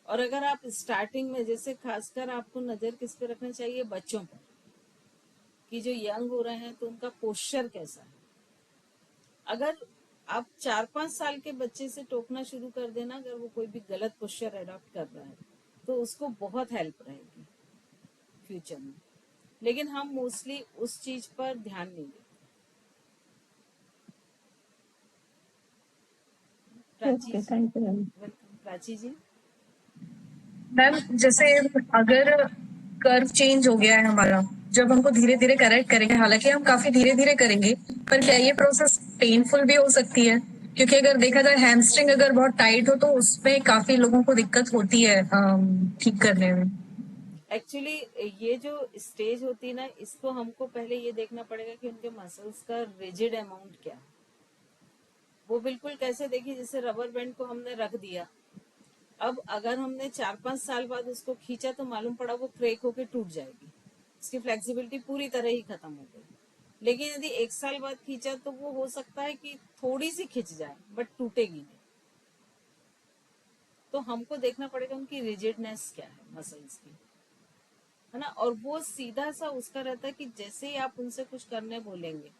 और अगर आप स्टार्टिंग में, जैसे खासकर आपको नजर किस पे रखना चाहिए, बच्चों पर, कि जो यंग हो रहे हैं तो उनका पोस्चर कैसा है। अगर आप 4-5 साल के बच्चे से टोकना शुरू कर देना, अगर वो कोई भी गलत पोस्चर अडॉप्ट कर रहा है, तो उसको बहुत हेल्प रहेगी फ्यूचर में। लेकिन हम मोस्टली उस चीज पर ध्यान नहीं देते। Prachi okay, ji. Thank you ma'am. Welcome Prachi ji. Ma'am जैसे अगर कर्व चेंज हो गया है हमारा, जब हमको धीरे धीरे करेक्ट करेंगे, हालांकि हम काफी धीरे धीरे करेंगे, पर क्या ये प्रोसेस पेनफुल भी हो सकती है? क्योंकि अगर देखा जाए हैमस्ट्रिंग अगर बहुत टाइट हो तो उसमें काफी लोगों को दिक्कत होती है ठीक करने में। एक्चुअली ये जो स्टेज होती है ना, इसको हमको पहले ये देखना पड़ेगा कि उनके मसल्स का रिजिड अमाउंट क्या है। वो बिल्कुल कैसे, देखिए जैसे रबर बैंड को हमने रख दिया, अब अगर हमने 4-5 साल बाद उसको खींचा तो मालूम पड़ा वो क्रेक होके टूट जाएगी, उसकी फ्लेक्सिबिलिटी पूरी तरह ही खत्म हो गई। लेकिन यदि 1 साल बाद खींचा तो वो हो सकता है कि थोड़ी सी खिंच जाए बट टूटेगी नहीं। तो हमको देखना पड़ेगा उनकी रिजिडनेस क्या है मसल्स की, है ना। और वो सीधा सा उसका रहता है कि जैसे ही आप उनसे कुछ करने बोलेंगे,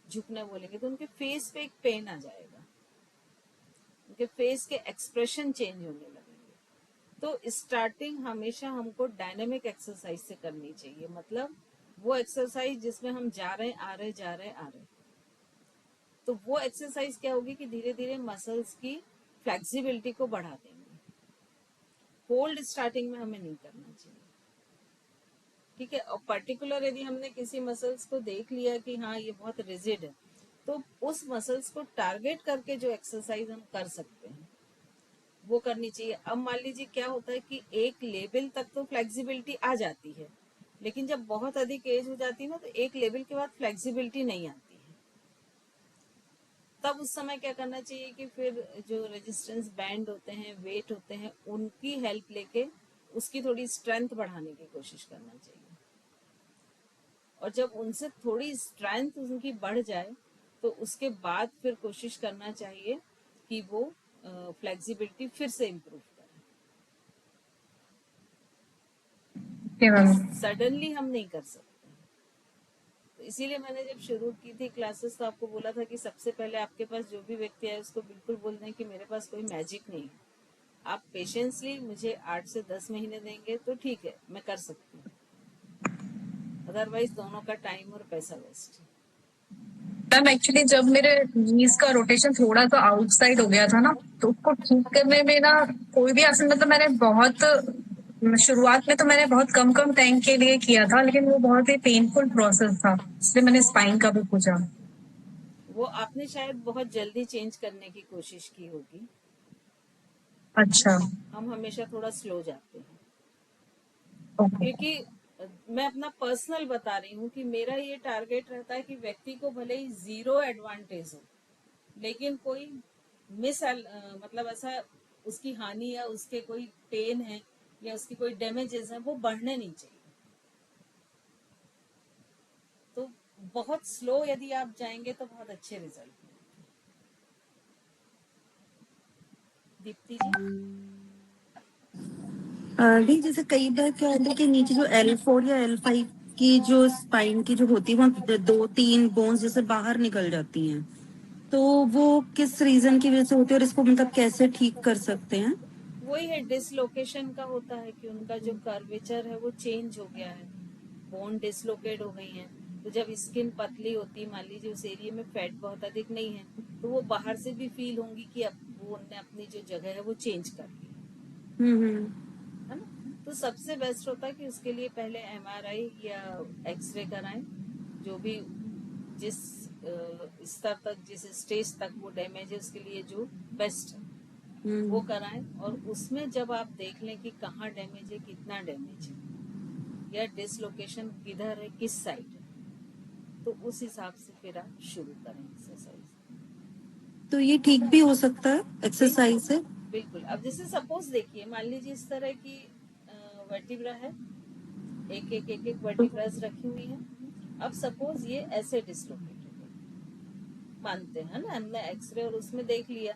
झुकने बोलेंगे, तो उनके फेस पे एक पेन आ जाएगा, उनके फेस के एक्सप्रेशन चेंज होने लगेंगे। तो स्टार्टिंग हमेशा हमको डायनेमिक एक्सरसाइज से करनी चाहिए। मतलब वो एक्सरसाइज जिसमें हम जा रहे आ रहे जा रहे आ रहे, तो वो एक्सरसाइज क्या होगी कि धीरे धीरे मसल्स की फ्लेक्सिबिलिटी को बढ़ा देंगे। होल्ड स्टार्टिंग में हमें नहीं करना चाहिए, ठीक है। और पर्टिकुलर यदि हमने किसी मसल्स को देख लिया कि हाँ ये बहुत रिजिड है, तो उस मसल्स को टारगेट करके जो एक्सरसाइज हम कर सकते हैं वो करनी चाहिए। अब मान लीजिए क्या होता है कि एक लेवल तक तो फ्लेक्सिबिलिटी आ जाती है, लेकिन जब बहुत अधिक एज हो जाती है ना, तो एक लेवल के बाद फ्लेक्सिबिलिटी नहीं आती है। तब उस समय क्या करना चाहिए कि फिर जो रेजिस्टेंस बैंड होते हैं, वेट होते हैं, उनकी हेल्प लेके उसकी थोड़ी स्ट्रेंथ बढ़ाने की कोशिश करना चाहिए। और जब उनसे थोड़ी स्ट्रेंथ उनकी बढ़ जाए, तो उसके बाद फिर कोशिश करना चाहिए कि वो फ्लेक्सिबिलिटी फिर से इम्प्रूव करें। सडनली हम नहीं कर सकते। तो इसीलिए मैंने जब शुरू की थी क्लासेस, तो आपको बोला था कि सबसे पहले आपके पास जो भी व्यक्ति आए उसको बिल्कुल बोल दें कि मेरे पास कोई मैजिक नहीं है, आप पेशेंसली मुझे 8 से 10 महीने देंगे तो ठीक है, मैं कर सकती हूँ। अदरवाइज दोनों का टाइम और पैसा वेस्ट है। मैम एक्चुअली जब मेरे नीज का रोटेशन थोड़ा सा आउटसाइड हो गया था ना, तो उसको ठीक करने में ना कोई भी आसन मतलब मैंने बहुत शुरुआत में तो मैंने बहुत कम कम टाइम के लिए किया था, लेकिन वो बहुत ही पेनफुल प्रोसेस था, इसलिए मैंने स्पाइन का भी पूछा। वो आपने शायद बहुत जल्दी चेंज करने की कोशिश की होगी। अच्छा, हम हमेशा थोड़ा स्लो जाते हैं, ओके। क्योंकि मैं अपना पर्सनल बता रही हूँ कि मेरा ये टारगेट रहता है कि व्यक्ति को भले ही 0 एडवांटेज हो, लेकिन कोई मतलब ऐसा उसकी हानि या उसके कोई पेन है या उसकी कोई डैमेजेस है वो बढ़ने नहीं चाहिए। तो बहुत स्लो यदि आप जाएंगे तो बहुत अच्छे रिजल्ट मिलेंगे। दीप्ति जी। नहीं, जैसे कई बार क्या होता है कि नीचे जो L4 या L5 की जो स्पाइन की जो होती है वहाँ 2-3 बोन्स जैसे बाहर निकल जाती हैं, तो वो किस रीजन की वजह से होती है और इसको मतलब कैसे ठीक कर सकते हैं? वही है, डिसलोकेशन का होता है कि उनका जो कर्वेचर है वो चेंज हो गया है, बोन डिसलोकेट हो गई है। तो जब स्किन पतली होती है, मान लीजिए उस एरिया में फैट बहुत अधिक नहीं है, तो वो बाहर से भी फील होंगी कि अब वो उनने अपनी जो जगह है वो चेंज कर ली है ना। तो सबसे बेस्ट होता है कि उसके लिए पहले एमआरआई या एक्सरे कराएं, जो भी जिस स्तर तक, जिस स्टेज तक वो डैमेज है उसके लिए जो बेस्ट है वो कराएं। और उसमें जब आप देख लें कि कहाँ डैमेज है, कितना डैमेज है, या डिसलोकेशन किधर है, किस साइड है, तो उस हिसाब से फिर आप शुरू करें एक्सरसाइज। तो ये ठीक भी हो सकता है एक्सरसाइज से? बिल्कुल। अब जैसे सपोज देखिए, मान लीजिए इस तरह की वर्टिब्रा है, एक वर्टिब्रास रखी हुई है। अब सपोज ये ऐसे डिसलोकेटेड है, मानते हैं ना, हमने एक्सरे और उसमें देख लिया।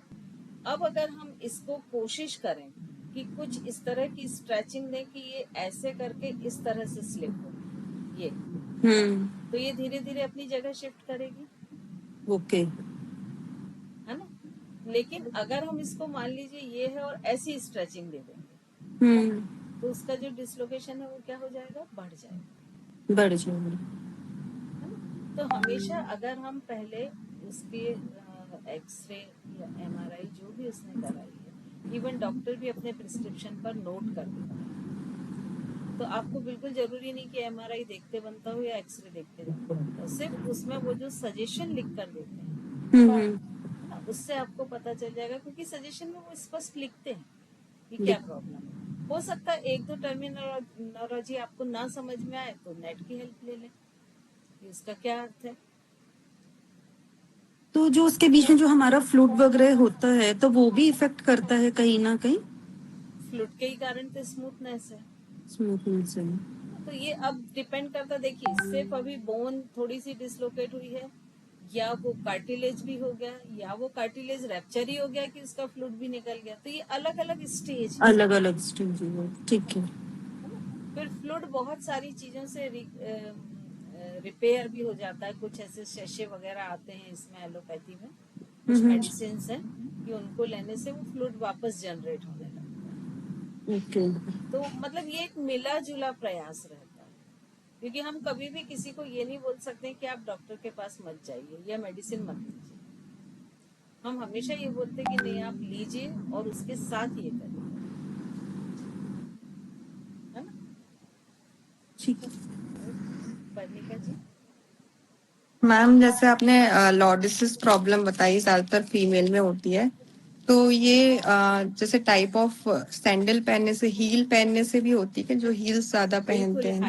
अब अगर हम इसको कोशिश करें कि कुछ इस तरह की स्ट्रेचिंग दें कि ये ऐसे करके इस तरह से स्लिप हो, ये तो ये धीरे धीरे अपनी जगह शिफ्ट करेगी, ओके। है ना। लेकिन अगर हम इसको मान लीजिए ये है और ऐसी स्ट्रेचिंग दे देंगे, तो उसका जो डिसलोकेशन है वो क्या हो जाएगा, बढ़ जाएगा, बढ़ जाएगा। है ना। तो हमेशा अगर हम पहले उसके एक्सरे या एमआरआई जो भी उसने कराई है, इवन डॉक्टर भी अपने प्रिस्क्रिप्शन पर नोट कर देता है, तो आपको बिल्कुल जरूरी नहीं कि एमआरआई देखते बनता हो या एक्सरे देखते बनता हो, सिर्फ उसमें वो जो सजेशन लिख कर देते हैं है ना, उससे आपको पता चल जाएगा, क्योंकि सजेशन में वो स्पष्ट लिखते हैं कि क्या प्रॉब्लम है। हो सकता है एक दो टर्मिनोलॉजी आपको ना समझ में आए तो नेट की हेल्प ले लें कि उसका क्या अर्थ है। तो जो उसके बीच में जो हमारा फ्लूड वगैरह होता है तो वो भी इफेक्ट करता है कहीं ना कहीं? फ्लूट के ही कारण तो स्मूथनेस है। स्मूथनेस है। तो ये अब डिपेंड करता, देखिए सिर्फ अभी बोन थोड़ी सी डिसलोकेट हुई है, या वो कार्टिलेज भी हो गया, या वो कार्टिलेज रैप्चर ही हो गया कि उसका फ्लूड भी निकल गया, तो ये अलग अलग स्टेज है, अलग अलग स्टेज है, ठीक है। है ना। फिर फ्लूड बहुत सारी चीजों से रिपेयर भी हो जाता है। कुछ ऐसे शैशे वगैरह आते हैं इसमें एलोपैथी में, कुछ मेडिसिन हैं कि उनको लेने से वो फ्लूड वापस जनरेट होने लगता है। ओके। तो मतलब ये एक मिला जुला प्रयास रहता है, क्योंकि हम कभी भी किसी को ये नहीं बोल सकते कि आप डॉक्टर के पास मत जाइए या मेडिसिन मत लीजिए। हम हमेशा ये बोलते कि नहीं, आप लीजिए और उसके साथ ये करिए, है ना। ठीक है। पर्णिका जी। मैम, जैसे आपने लॉर्डिसिस प्रॉब्लम बताई, ज्यादातर फीमेल में होती है, तो ये जैसे टाइप ऑफ सैंडल पहनने से, हील पहनने से भी होती है कि जो हील्स ज्यादा बिल्कुल, पहनते हैं?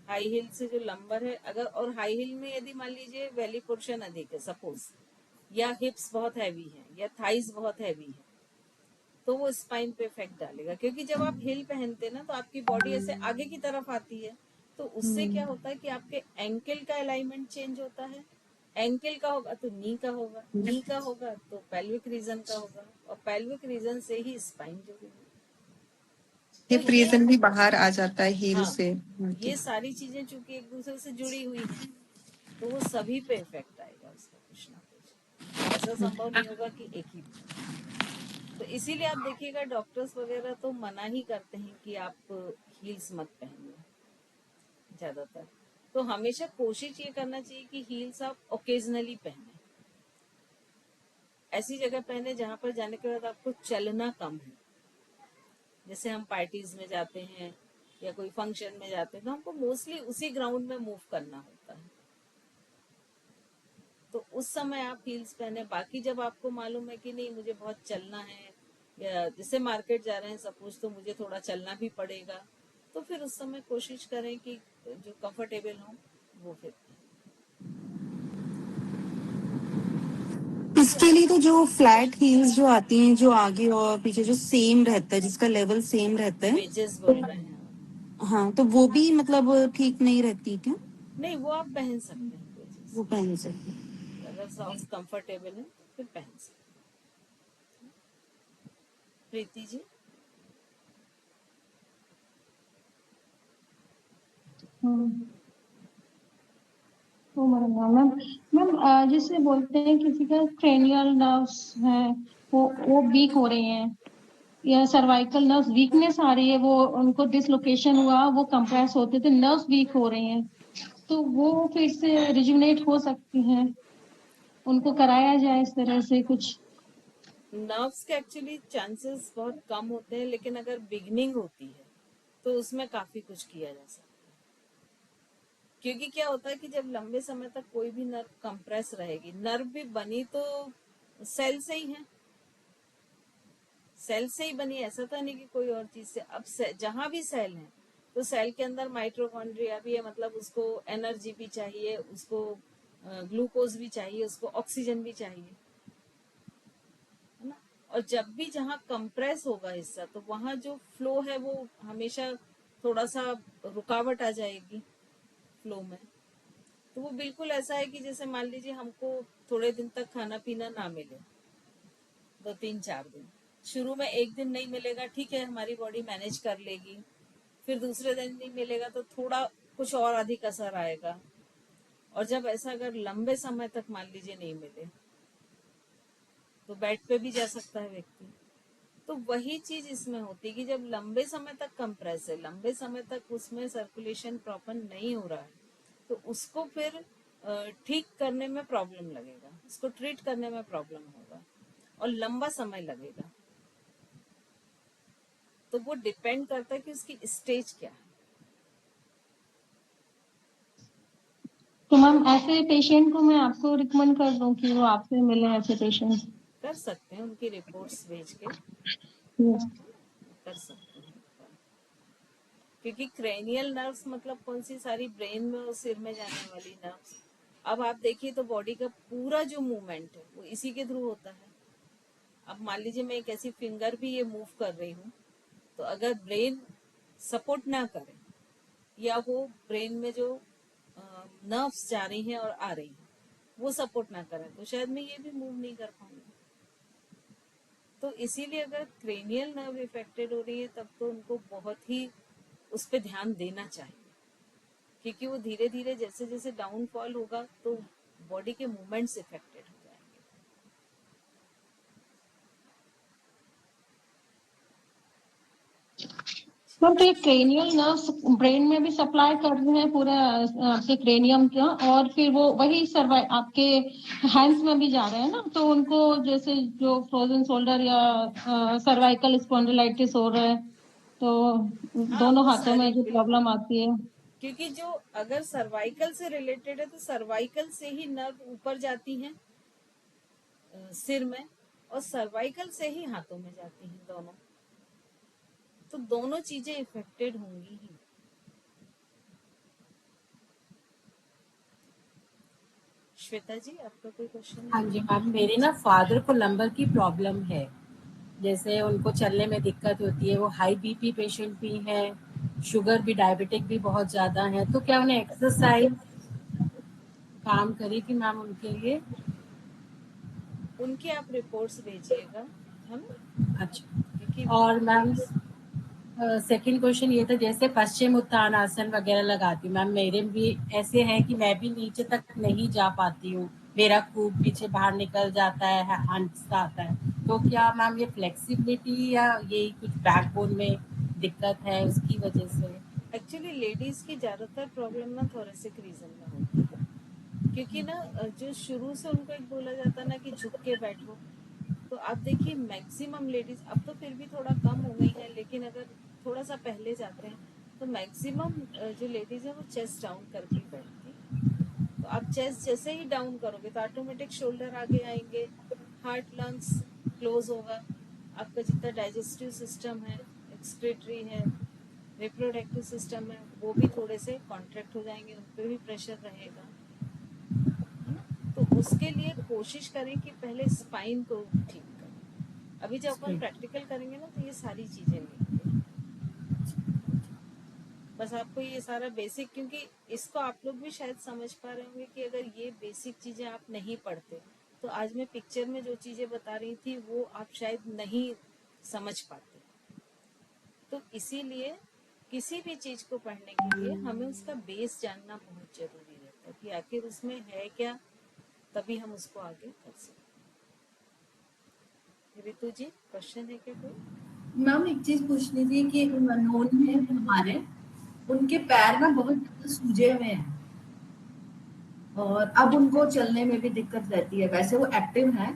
हाई हील से जो लंबर है, अगर और हाई हील में यदि मान लीजिए वैली पोर्शन अधिक है सपोज, या हिप्स बहुत हैवी है या थाइज बहुत हैवी है, तो वो स्पाइन पे इफेक्ट डालेगा। क्योंकि जब आप हील पहनते हैं ना, तो आपकी बॉडी ऐसे आगे की तरफ आती है, तो उससे क्या होता है कि आपके एंकल का अलाइनमेंट चेंज होता है। एंकल का होगा तो नी का होगा, नी का होगा तो पेल्विक रीजन का होगा, और पेल्विक रीजन से ही स्पाइन जुड़ी हुई। तो हिप रीजन भी बाहर आ जाता है हील हाँ, से? ये सारी चीजें चूंकि एक दूसरे से जुड़ी हुई हैं, तो वो सभी पे इफेक्ट आएगा उसका कुछ ना कुछ। ऐसा संभव नहीं होगा कि एक ही पे। तो इसीलिए आप देखिएगा डॉक्टर्स वगैरह तो मना ही करते हैं कि आप हील्स मत पहनिए ज्यादातर, तो हमेशा कोशिश ये करना चाहिए कि हील्स आप ओकेजनली पहने, ऐसी जगह पहने जहां पर जाने के बाद आपको चलना कम है। जैसे हम पार्टीज में जाते हैं या कोई फंक्शन में जाते हैं तो हमको मोस्टली उसी ग्राउंड में मूव करना होता है, तो उस समय आप हील्स पहने। बाकी जब आपको मालूम है कि नहीं मुझे बहुत चलना है, या जैसे मार्केट जा रहे हैं सपोज, तो मुझे थोड़ा चलना भी पड़ेगा, तो फिर उस समय कोशिश करें कि जो कंफर्टेबल हो वो फिर। इसके लिए तो जो फ्लैट हील्स जो आती हैं, जो आगे और पीछे जो सेम रहता है, जिसका लेवल सेम रहता है, वेजेस बोल रहे हैं आप? हाँ, तो वो भी मतलब ठीक नहीं रहती क्या? नहीं, वो आप पहन सकते हैं वेजेस, वो पहन सकते हैं। अगर सॉक्स कंफर्टेबल है तो फिर पहन सकते हैं। प्रीति जी। ओ मैम मैम जैसे बोलते हैं किसी का क्रेनियल नर्व्स है वो वीक हो रहे हैं, या सर्वाइकल नर्व्स वीकनेस आ रही है, वो उनको डिसलोकेशन हुआ, वो कंप्रेस होते थे, नर्व्स वीक हो रहे हैं, तो वो फिर से रिजुनेट हो सकती हैं, उनको कराया जाए इस तरह से कुछ? नर्व्स के एक्चुअली चांसेस बहुत कम होते हैं, लेकिन अगर बिगनिंग होती है तो उसमें काफी कुछ किया जा सकता है। क्योंकि क्या होता है कि जब लंबे समय तक कोई भी नर्व कंप्रेस रहेगी, नर्व भी बनी तो सेल से ही है, सेल से ही बनी, ऐसा तो नहीं कि कोई और चीज से। अब जहां भी सेल है तो सेल के अंदर माइटोकॉन्ड्रिया भी है, मतलब उसको एनर्जी भी चाहिए, उसको ग्लूकोज भी चाहिए, उसको ऑक्सीजन भी चाहिए, है ना। और जब भी जहाँ कंप्रेस होगा हिस्सा, तो वहां जो फ्लो है वो हमेशा थोड़ा सा रुकावट आ जाएगी फ्लो में। तो वो बिल्कुल ऐसा है कि जैसे मान लीजिए हमको थोड़े दिन तक खाना पीना ना मिले, 2-3-4 दिन, शुरू में एक दिन नहीं मिलेगा, ठीक है, हमारी बॉडी मैनेज कर लेगी, फिर दूसरे दिन नहीं मिलेगा तो थोड़ा कुछ और अधिक असर आएगा, और जब ऐसा अगर लंबे समय तक मान लीजिए नहीं मिले तो बेड पे भी जा सकता है व्यक्ति। तो वही चीज इसमें होती है कि जब लंबे समय तक कंप्रेस है, लंबे समय तक उसमें सर्कुलेशन प्रॉपर नहीं हो रहा है, तो उसको फिर ठीक करने में प्रॉब्लम लगेगा, उसको ट्रीट करने में प्रॉब्लम होगा और लंबा समय लगेगा। तो वो डिपेंड करता है कि उसकी स्टेज क्या है। तो मैम ऐसे पेशेंट को मैं आपको रिकमेंड कर दूं कि वो आपसे मिले, ऐसे पेशेंट? कर सकते हैं, उनकी रिपोर्ट्स भेज के Yes. कर सकते हैं, क्योंकि क्रेनियल नर्व्स मतलब कौन सी, सारी ब्रेन में और सिर में जाने वाली नर्व्स। अब आप देखिए तो बॉडी का पूरा जो मूवमेंट है वो इसी के थ्रू होता है। अब मान लीजिए मैं एक ऐसी फिंगर भी ये मूव कर रही हूँ, तो अगर ब्रेन सपोर्ट ना करे, या वो ब्रेन में जो नर्व्स जा रही हैं और आ रही हैं वो सपोर्ट ना करें, तो शायद मैं ये भी मूव नहीं कर पाऊंगी। तो इसीलिए अगर क्रेनियल नर्व इफेक्टेड हो रही है तब तो उनको बहुत ही उस पर ध्यान देना चाहिए, क्योंकि वो धीरे धीरे जैसे जैसे डाउनफॉल होगा तो बॉडी के मूवमेंट्स इफेक्टेड हो जाएंगे। मैम तो ये क्रेनियल नर्व्स ब्रेन में भी सप्लाई कर रहे हैं पूरा आपके क्रेनियम का, और फिर वो वही आपके हैंड्स में भी जा रहे हैं ना, तो उनको जैसे जो फ्रोजन शोल्डर या सर्वाइकल स्पॉन्डिलाइटिस हो रहा है, तो हाँ, दोनों वो हाथों में सारी जो बिल्कुल, प्रॉब्लम आती है। क्योंकि जो अगर सर्वाइकल से रिलेटेड है तो सर्वाइकल से ही नर्व ऊपर जाती हैं सिर में, और सर्वाइकल से ही हाथों में जाती हैं दोनों, तो दोनों चीजें इफेक्टेड होंगी ही। श्वेता जी, आपका कोई क्वेश्चन? हाँ जी मैम, मेरे ना फादर को लंबर की प्रॉब्लम है, जैसे उनको चलने में दिक्कत होती है, वो हाई बीपी पेशेंट भी हैं, शुगर भी, डायबिटिक भी बहुत ज़्यादा है, तो क्या उन्हें एक्सरसाइज काम करेगी मैम उनके लिए? उनकी आप रिपोर्ट्स भेजिएगा, है ना। अच्छा, क्योंकि और मैम सेकंड क्वेश्चन ये था, जैसे पश्चिम उत्तान आसन वगैरह लगाती हूँ मैम, मेरे भी ऐसे है कि मैं भी नीचे तक नहीं जा पाती हूँ, मेरा खूब पीछे बाहर निकल जाता है, हंस आता है, तो क्या मैम ये फ्लेक्सिबिलिटी या ये कुछ बैकबोन में दिक्कत है उसकी वजह से? एक्चुअली लेडीज की ज्यादातर प्रॉब्लम ना थोरेसिक रीजन में होती है, क्योंकि ना जो शुरू से उनको एक बोला जाता है ना कि झुक के बैठो, तो आप देखिए मैक्सिमम लेडीज, अब तो फिर भी थोड़ा कम हो गई है, लेकिन अगर थोड़ा सा पहले जाते हैं तो मैक्सिमम जो लेडीज है वो चेस्ट डाउन करके ही बैठती है। तो आप चेस्ट जैसे ही डाउन करोगे तो ऑटोमेटिक शोल्डर आगे आएंगे, हार्ट लंग्स क्लोज होगा, आपका जितना डाइजेस्टिव सिस्टम है, एक्सक्रीटरी है, रिप्रोडक्टिव सिस्टम है, वो भी थोड़े से कॉन्ट्रैक्ट हो जाएंगे, उन पर भी प्रेशर रहेगा, है ना। तो उसके लिए कोशिश करें कि पहले स्पाइन को ठीक करें। अभी जब अपन प्रैक्टिकल करेंगे ना तो ये सारी चीजें लेंगे। बस आपको ये सारा बेसिक, क्योंकि इसको आप लोग भी शायद समझ पा रहे होंगे कि अगर ये बेसिक चीजें आप नहीं पढ़ते तो आज मैं पिक्चर में जो चीजें बता रही थी वो आप शायद नहीं समझ पाते। तो इसीलिए किसी भी चीज को पढ़ने के लिए हमें उसका बेस जानना बहुत जरूरी रहता है कि आखिर उसमें है क्या, तभी हम उसको आगे कर सकते। रितु जी, क्वेश्चन है क्या कोई? मैम एक चीज पूछनी थी कि नोन है हमारे, उनके पैर में बहुत ज्यादा सूजे हुए हैं और अब उनको चलने में भी दिक्कत रहती है। वैसे वो एक्टिव है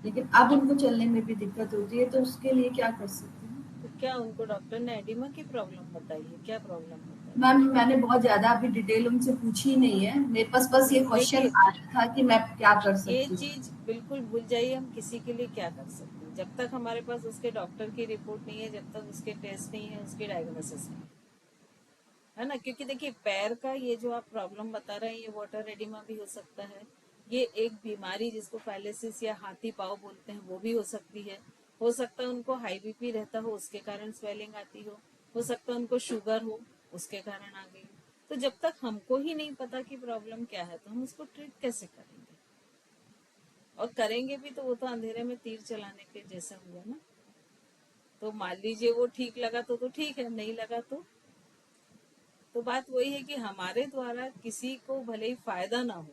लेकिन अब उनको चलने में भी दिक्कत होती है, तो उसके लिए क्या कर सकते हैं? तो क्या उनको डॉक्टर ने एडिमा की प्रॉब्लम बताई है, क्या प्रॉब्लम होता है? मैम मैंने बहुत ज्यादा अभी डिटेल उनसे पूछी नहीं है, मेरे पास बस ये क्वेश्चन देखिए, आ रहा था कि मैं क्या कर ये सकती हूँ। चीज बिल्कुल भूल जाइए, हम किसी के लिए क्या कर सकते हैं। जब तक हमारे पास उसके डॉक्टर की रिपोर्ट नहीं है, जब तक उसके टेस्ट नहीं है, उसकी डायग्नोसिस नहीं है ना। क्योंकि देखिए पैर का ये जो आप प्रॉब्लम बता रहे हैं, ये वाटर एडिमा भी हो सकता है, ये एक बीमारी जिसको पैलिसिस या हाथी पाँव बोलते हैं वो भी हो सकती है। हो सकता है उनको हाई बीपी रहता हो, उसके कारण स्वेलिंग आती हो सकता है उनको शुगर हो, उसके कारण आ गई। तो जब तक हमको ही नहीं पता कि प्रॉब्लम क्या है तो हम उसको ट्रीट कैसे करेंगे, और करेंगे भी तो वो तो अंधेरे में तीर चलाने के जैसा हुआ ना। तो मान लीजिए वो ठीक लगा तो ठीक है, नहीं लगा तो बात वही है कि हमारे द्वारा किसी को भले ही फायदा ना हो,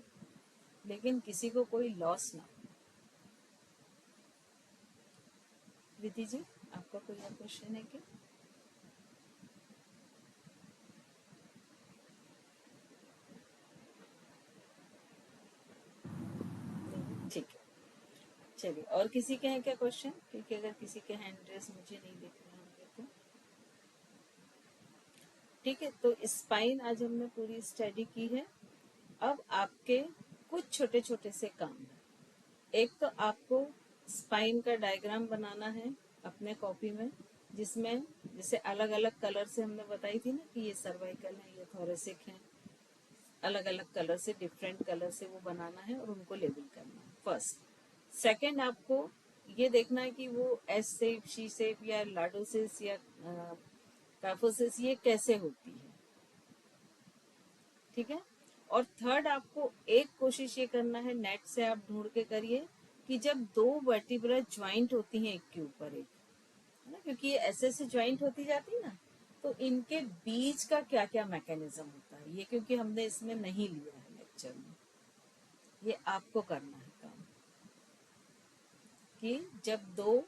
लेकिन किसी को कोई लॉस ना हो। विधि जी, आपका कोई और क्वेश्चन है क्या? ठीक है, चलिए, और किसी के हैं क्या क्वेश्चन? क्योंकि अगर किसी के हैंड रेस मुझे नहीं दिख रहे होंगे तो ठीक है। तो स्पाइन आज हमने पूरी स्टडी की है। अब आपके कुछ छोटे छोटे से काम है। एक तो आपको स्पाइन का डायग्राम बनाना है अपने कॉपी में, जिसमें जैसे अलग अलग कलर से हमने बताई थी ना कि ये सर्वाइकल है, ये थोरेसिक है, अलग अलग कलर से, डिफरेंट कलर से वो बनाना है और उनको लेबल करना है, फर्स्ट। सेकंड, आपको ये देखना है कि वो एस शेप, शी शेप या लाडोसिस या काफोसिस ये कैसे होती है, ठीक है। और थर्ड, आपको एक कोशिश ये करना है, नेट से आप ढूंढ के करिए कि जब दो वर्टिब्रा ज्वाइंट होती हैं एक के ऊपर एक, है ना, क्योंकि ये ऐसे ऐसे ज्वाइंट होती जाती है ना, तो इनके बीच का क्या क्या मैकेनिज्म होता है, ये क्योंकि हमने इसमें नहीं लिया है लेक्चर में, ये आपको करना है काम, कि जब दो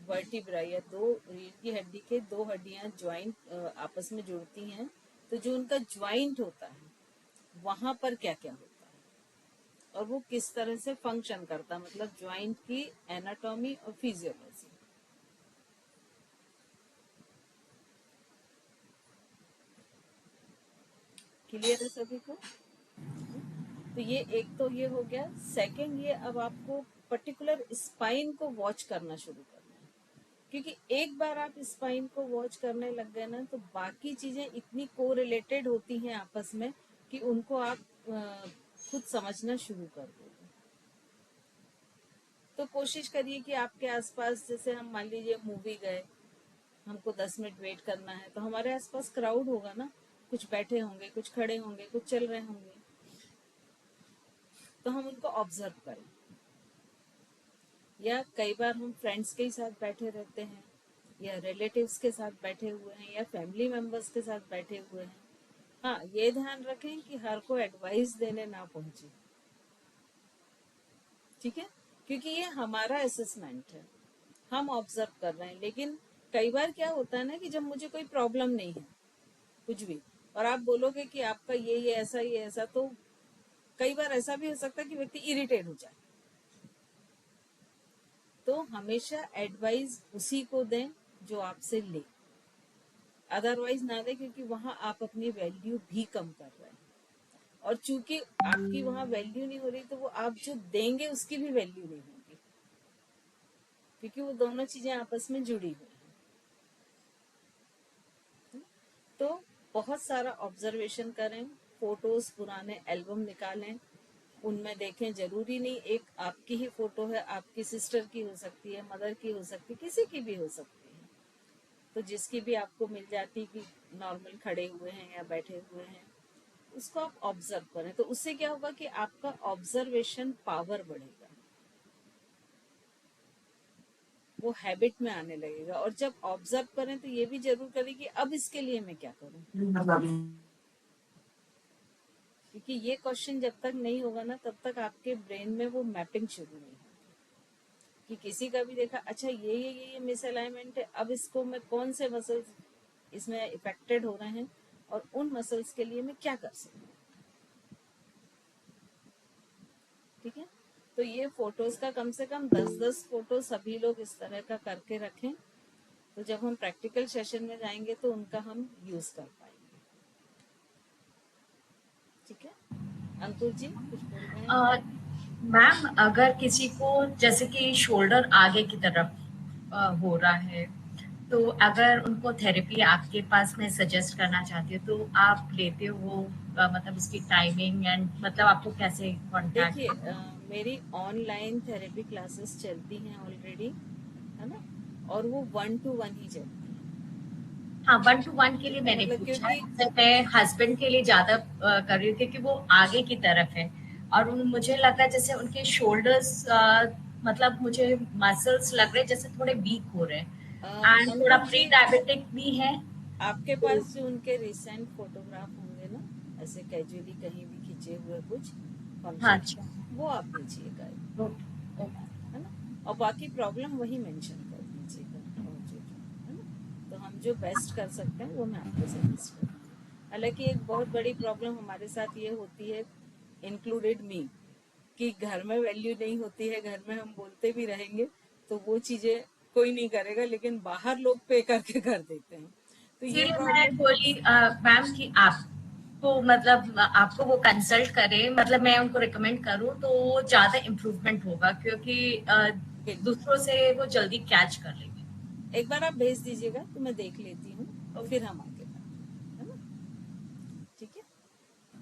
वर्टिब्रा या दो रीढ़ की हड्डी के दो हड्डियां ज्वाइंट आपस में जुड़ती हैं, तो जो उनका ज्वाइंट होता है वहां पर क्या क्या होता है और वो किस तरह से फंक्शन करता है, मतलब ज्वाइंट की एनाटॉमी और फिजियोलॉजी। क्लियर है सभी को? तो ये एक तो ये हो गया। सेकंड, ये अब आपको पर्टिकुलर स्पाइन को वॉच करना शुरू करना है, क्योंकि एक बार आप स्पाइन को वॉच करने लग गए ना तो बाकी चीजें इतनी कोरिलेटेड होती हैं आपस में कि उनको आप खुद समझना शुरू कर दोगे। तो कोशिश करिए कि आपके आसपास, जैसे हम मान लीजिए मूवी गए, हमको 10 मिनट वेट करना है, तो हमारे आसपास क्राउड होगा ना, कुछ बैठे होंगे, कुछ खड़े होंगे, कुछ चल रहे होंगे, तो हम उनको ऑब्जर्व करें। या कई बार हम फ्रेंड्स के ही साथ बैठे रहते हैं, या रिलेटिव्स के साथ बैठे हुए हैं, या फैमिली मेंबर्स के साथ बैठे हुए हैं। हाँ, ये ध्यान रखें कि हर को एडवाइस देने ना पहुंचे, ठीक है, क्योंकि ये हमारा असेसमेंट है, हम ऑब्जर्व कर रहे हैं। लेकिन कई बार क्या होता है ना कि जब मुझे कोई प्रॉब्लम नहीं है कुछ भी, और आप बोलोगे कि आपका ये ऐसा, तो कई बार ऐसा भी हो सकता है कि व्यक्ति इरिटेट हो जाए। तो हमेशा एडवाइस उसी को दें जो आपसे ले, अदरवाइज ना दें, क्योंकि वहां आप अपनी वैल्यू भी कम कर रहे हैं, और चूंकि आपकी वहां वैल्यू नहीं हो रही तो वो आप जो देंगे उसकी भी वैल्यू नहीं होगी, क्योंकि वो दोनों चीजें आपस में जुड़ी हुई हैं। तो बहुत सारा ऑब्जर्वेशन करें, फोटोज पुराने एल्बम निकालें, उनमें देखें। जरूरी नहीं एक आपकी ही फोटो है, आपकी सिस्टर की हो सकती है, मदर की हो सकती है, किसी की भी हो सकती है। तो जिसकी भी आपको मिल जाती कि नॉर्मल खड़े हुए हैं या बैठे हुए हैं, उसको आप ऑब्जर्व करें। तो उससे क्या होगा कि आपका ऑब्जर्वेशन पावर बढ़ेगा, वो हैबिट में आने लगेगा। और जब ऑब्जर्व करें तो ये भी जरूर करें कि अब इसके लिए मैं क्या करूं, क्योंकि ये क्वेश्चन जब तक नहीं होगा ना तब तक आपके ब्रेन में वो मैपिंग शुरू नहीं होगी कि किसी का भी देखा, अच्छा ये मिसअलाइनमेंट है, अब इसको मैं कौन से मसल्स इसमें इफेक्टेड हो रहे हैं और उन मसल्स के लिए मैं क्या कर सकती हूँ। ठीक है, तो ये फोटोज का कम से कम 10-10 फोटो सभी लोग इस तरह का करके रखें, तो जब हम प्रैक्टिकल सेशन में जाएंगे तो उनका हम यूज कर पाएंगे। ठीक है, अंकुर जी कुछ बोल रहे हैं? मैम, अगर किसी को जैसे कि शोल्डर आगे की तरफ हो रहा है, तो अगर उनको थेरेपी आपके पास में सजेस्ट करना चाहती हो तो आप लेते हो, मतलब उसकी टाइमिंग एंड मतलब आपको कैसे कांटेक्ट? देखिए, मेरी ऑनलाइन थेरेपी क्लासेस चलती हैं ऑलरेडी, है ना, और वो 1-to-1 ही चलती है। हाँ, 1-to-1 के लिए मैंने मतलब पूछा है, क्योंकि जैसे मैं हस्बैंड के लिए ज़्यादा कर रही हूँ क्योंकि वो आगे की तरफ है और मुझे लगा है जैसे उनके शोल्डर्स, मतलब मुझे मसल्स लग रहे हैं जैसे थोड़े वीक हो रहे हैं एंड थोड़ा अंकुर प्री जी, डायबिटिक भी है। आपके पास जो उनके रिसेंट फोटोग्राफ होंगे ना, ऐसे कैजुअली कहीं भी खींचे हुए कुछ हाँ फंक्शन, जी। वो आप भेजिएगा, ओके। है ना, और बाकी प्रॉब्लम वही मेंशन कर दीजिएगा, और जो है ना, तो हम जो बेस्ट कर सकते हैं वो मैं आपको सजेस्ट करूँगी। हालांकि एक बहुत बड़ी प्रॉब्लम हमारे साथ ये होती है, इंक्लूडेड मी, कि घर में वैल्यू नहीं होती है, घर में हम बोलते भी रहेंगे तो वो चीजें कोई नहीं करेगा, लेकिन बाहर लोग पे करके कर देते हैं, तो ये इसीलिए मैं प्रॉब्लम। बोली मैम कि आपको मतलब आपको वो कंसल्ट करें, मतलब मैं उनको रिकमेंड करूँ तो ज़्यादा इम्प्रूवमेंट होगा क्योंकि बिल्कुल, दूसरों से वो जल्दी कैच कर लेंगे। एक बार आप भेज दीजिएगा तो मैं देख लेती हूँ, फिर हम आगे बढ़ते हैं, है ना। ठीक है,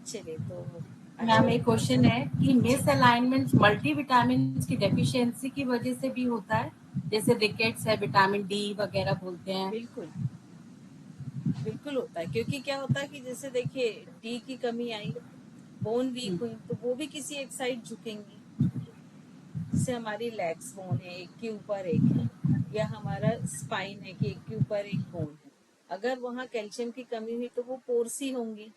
चलिए, तो अच्छा। अच्छा, मैम, एक क्वेश्चन है कि मिस अलाइनमेंट मल्टीविटामिन की डेफिशिएंसी की वजह से भी होता है, जैसे रिकेट्स है, विटामिन डी वगैरह बोलते हैं। बिल्कुल बिल्कुल होता है, क्योंकि क्या होता है कि जैसे देखिए डी की कमी आई, बोन वीक हुई, तो वो भी किसी एक साइड झुकेंगी। जैसे हमारी लेग्स बोन है, एक के ऊपर एक है, या हमारा स्पाइन है कि एक के ऊपर एक बोन है, अगर वहाँ कैल्शियम की कमी हुई तो वो पोरसी होंगी,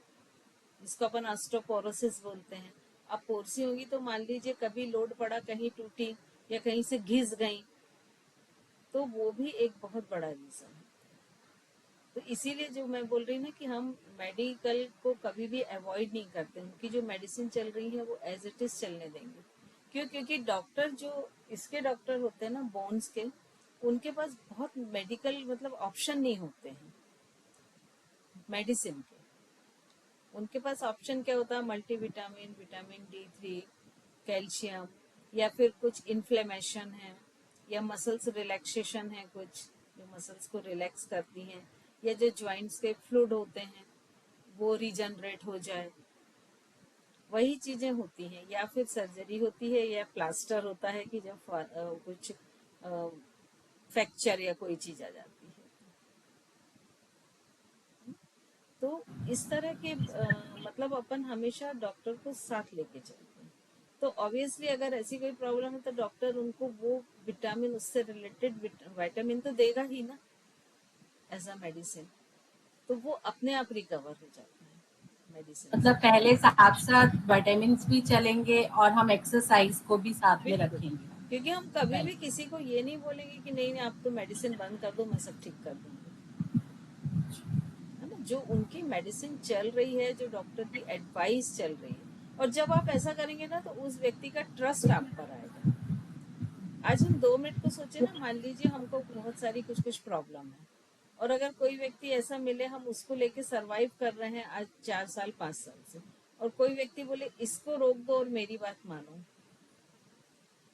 जिसको अपन ऑस्टियोपोरोसिस बोलते हैं। अब पोरसी होंगी तो मान लीजिए कभी लोड पड़ा, कहीं टूटी या कहीं से घिस गई, तो वो भी एक बहुत बड़ा रीजन है। तो इसीलिए जो मैं बोल रही हूँ ना कि हम मेडिकल को कभी भी अवॉइड नहीं करते, उनकी जो मेडिसिन चल रही है वो एज इट इज चलने देंगे। क्यों? क्योंकि डॉक्टर जो इसके डॉक्टर होते हैं ना, बोन्स के, उनके पास बहुत मेडिकल मतलब ऑप्शन नहीं होते हैं मेडिसिन के। उनके पास ऑप्शन क्या होता है? मल्टीविटामिन, विटामिन D3, कैल्शियम, या फिर कुछ इन्फ्लेमेशन है, या मसल्स रिलैक्सेशन है, कुछ जो मसल्स को रिलैक्स करती हैं, या जो जॉइंट्स के फ्लूइड होते हैं वो रीजनरेट हो जाए, वही चीजें होती हैं। या फिर सर्जरी होती है, या प्लास्टर होता है कि जब कुछ फ्रैक्चर या कोई चीज आ जाती है। तो इस तरह के मतलब अपन हमेशा डॉक्टर को साथ लेके चलते हैं। तो ऑब्वियसली अगर ऐसी कोई प्रॉब्लम है तो डॉक्टर उनको वो विटामिन, उससे रिलेटेड विटामिन तो देगा ही ना एज अ मेडिसिन, तो वो अपने आप रिकवर हो जाता है मेडिसिन मतलब से। पहले साथ साथ विटामिन भी चलेंगे और हम एक्सरसाइज को भी साथ में बिल्कुल, रखेंगे। क्योंकि हम कभी पहले भी किसी को ये नहीं बोलेंगे कि नहीं नहीं आप तो मेडिसिन बंद कर दो, मैं सब ठीक कर दूंगी, है ना। जो उनकी मेडिसिन चल रही है, जो डॉक्टर की एडवाइस चल रही है। और जब आप ऐसा करेंगे ना तो उस व्यक्ति का ट्रस्ट आप पर आएगा। आज हम 2 मिनट को सोचे ना, मान लीजिए हमको बहुत सारी कुछ कुछ प्रॉब्लम है और अगर कोई व्यक्ति ऐसा मिले, हम उसको लेके सरवाइव कर रहे हैं आज 4 साल 5 साल से, और कोई व्यक्ति बोले इसको रोक दो और मेरी बात मानो,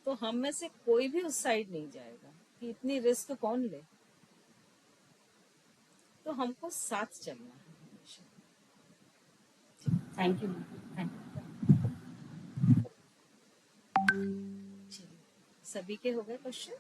तो हम में से कोई भी उस साइड नहीं जाएगा कि इतनी रिस्क कौन ले। तो हमको साथ चलना है हमेशा। Thank you. चलिए, सभी के हो गए क्वेश्चन?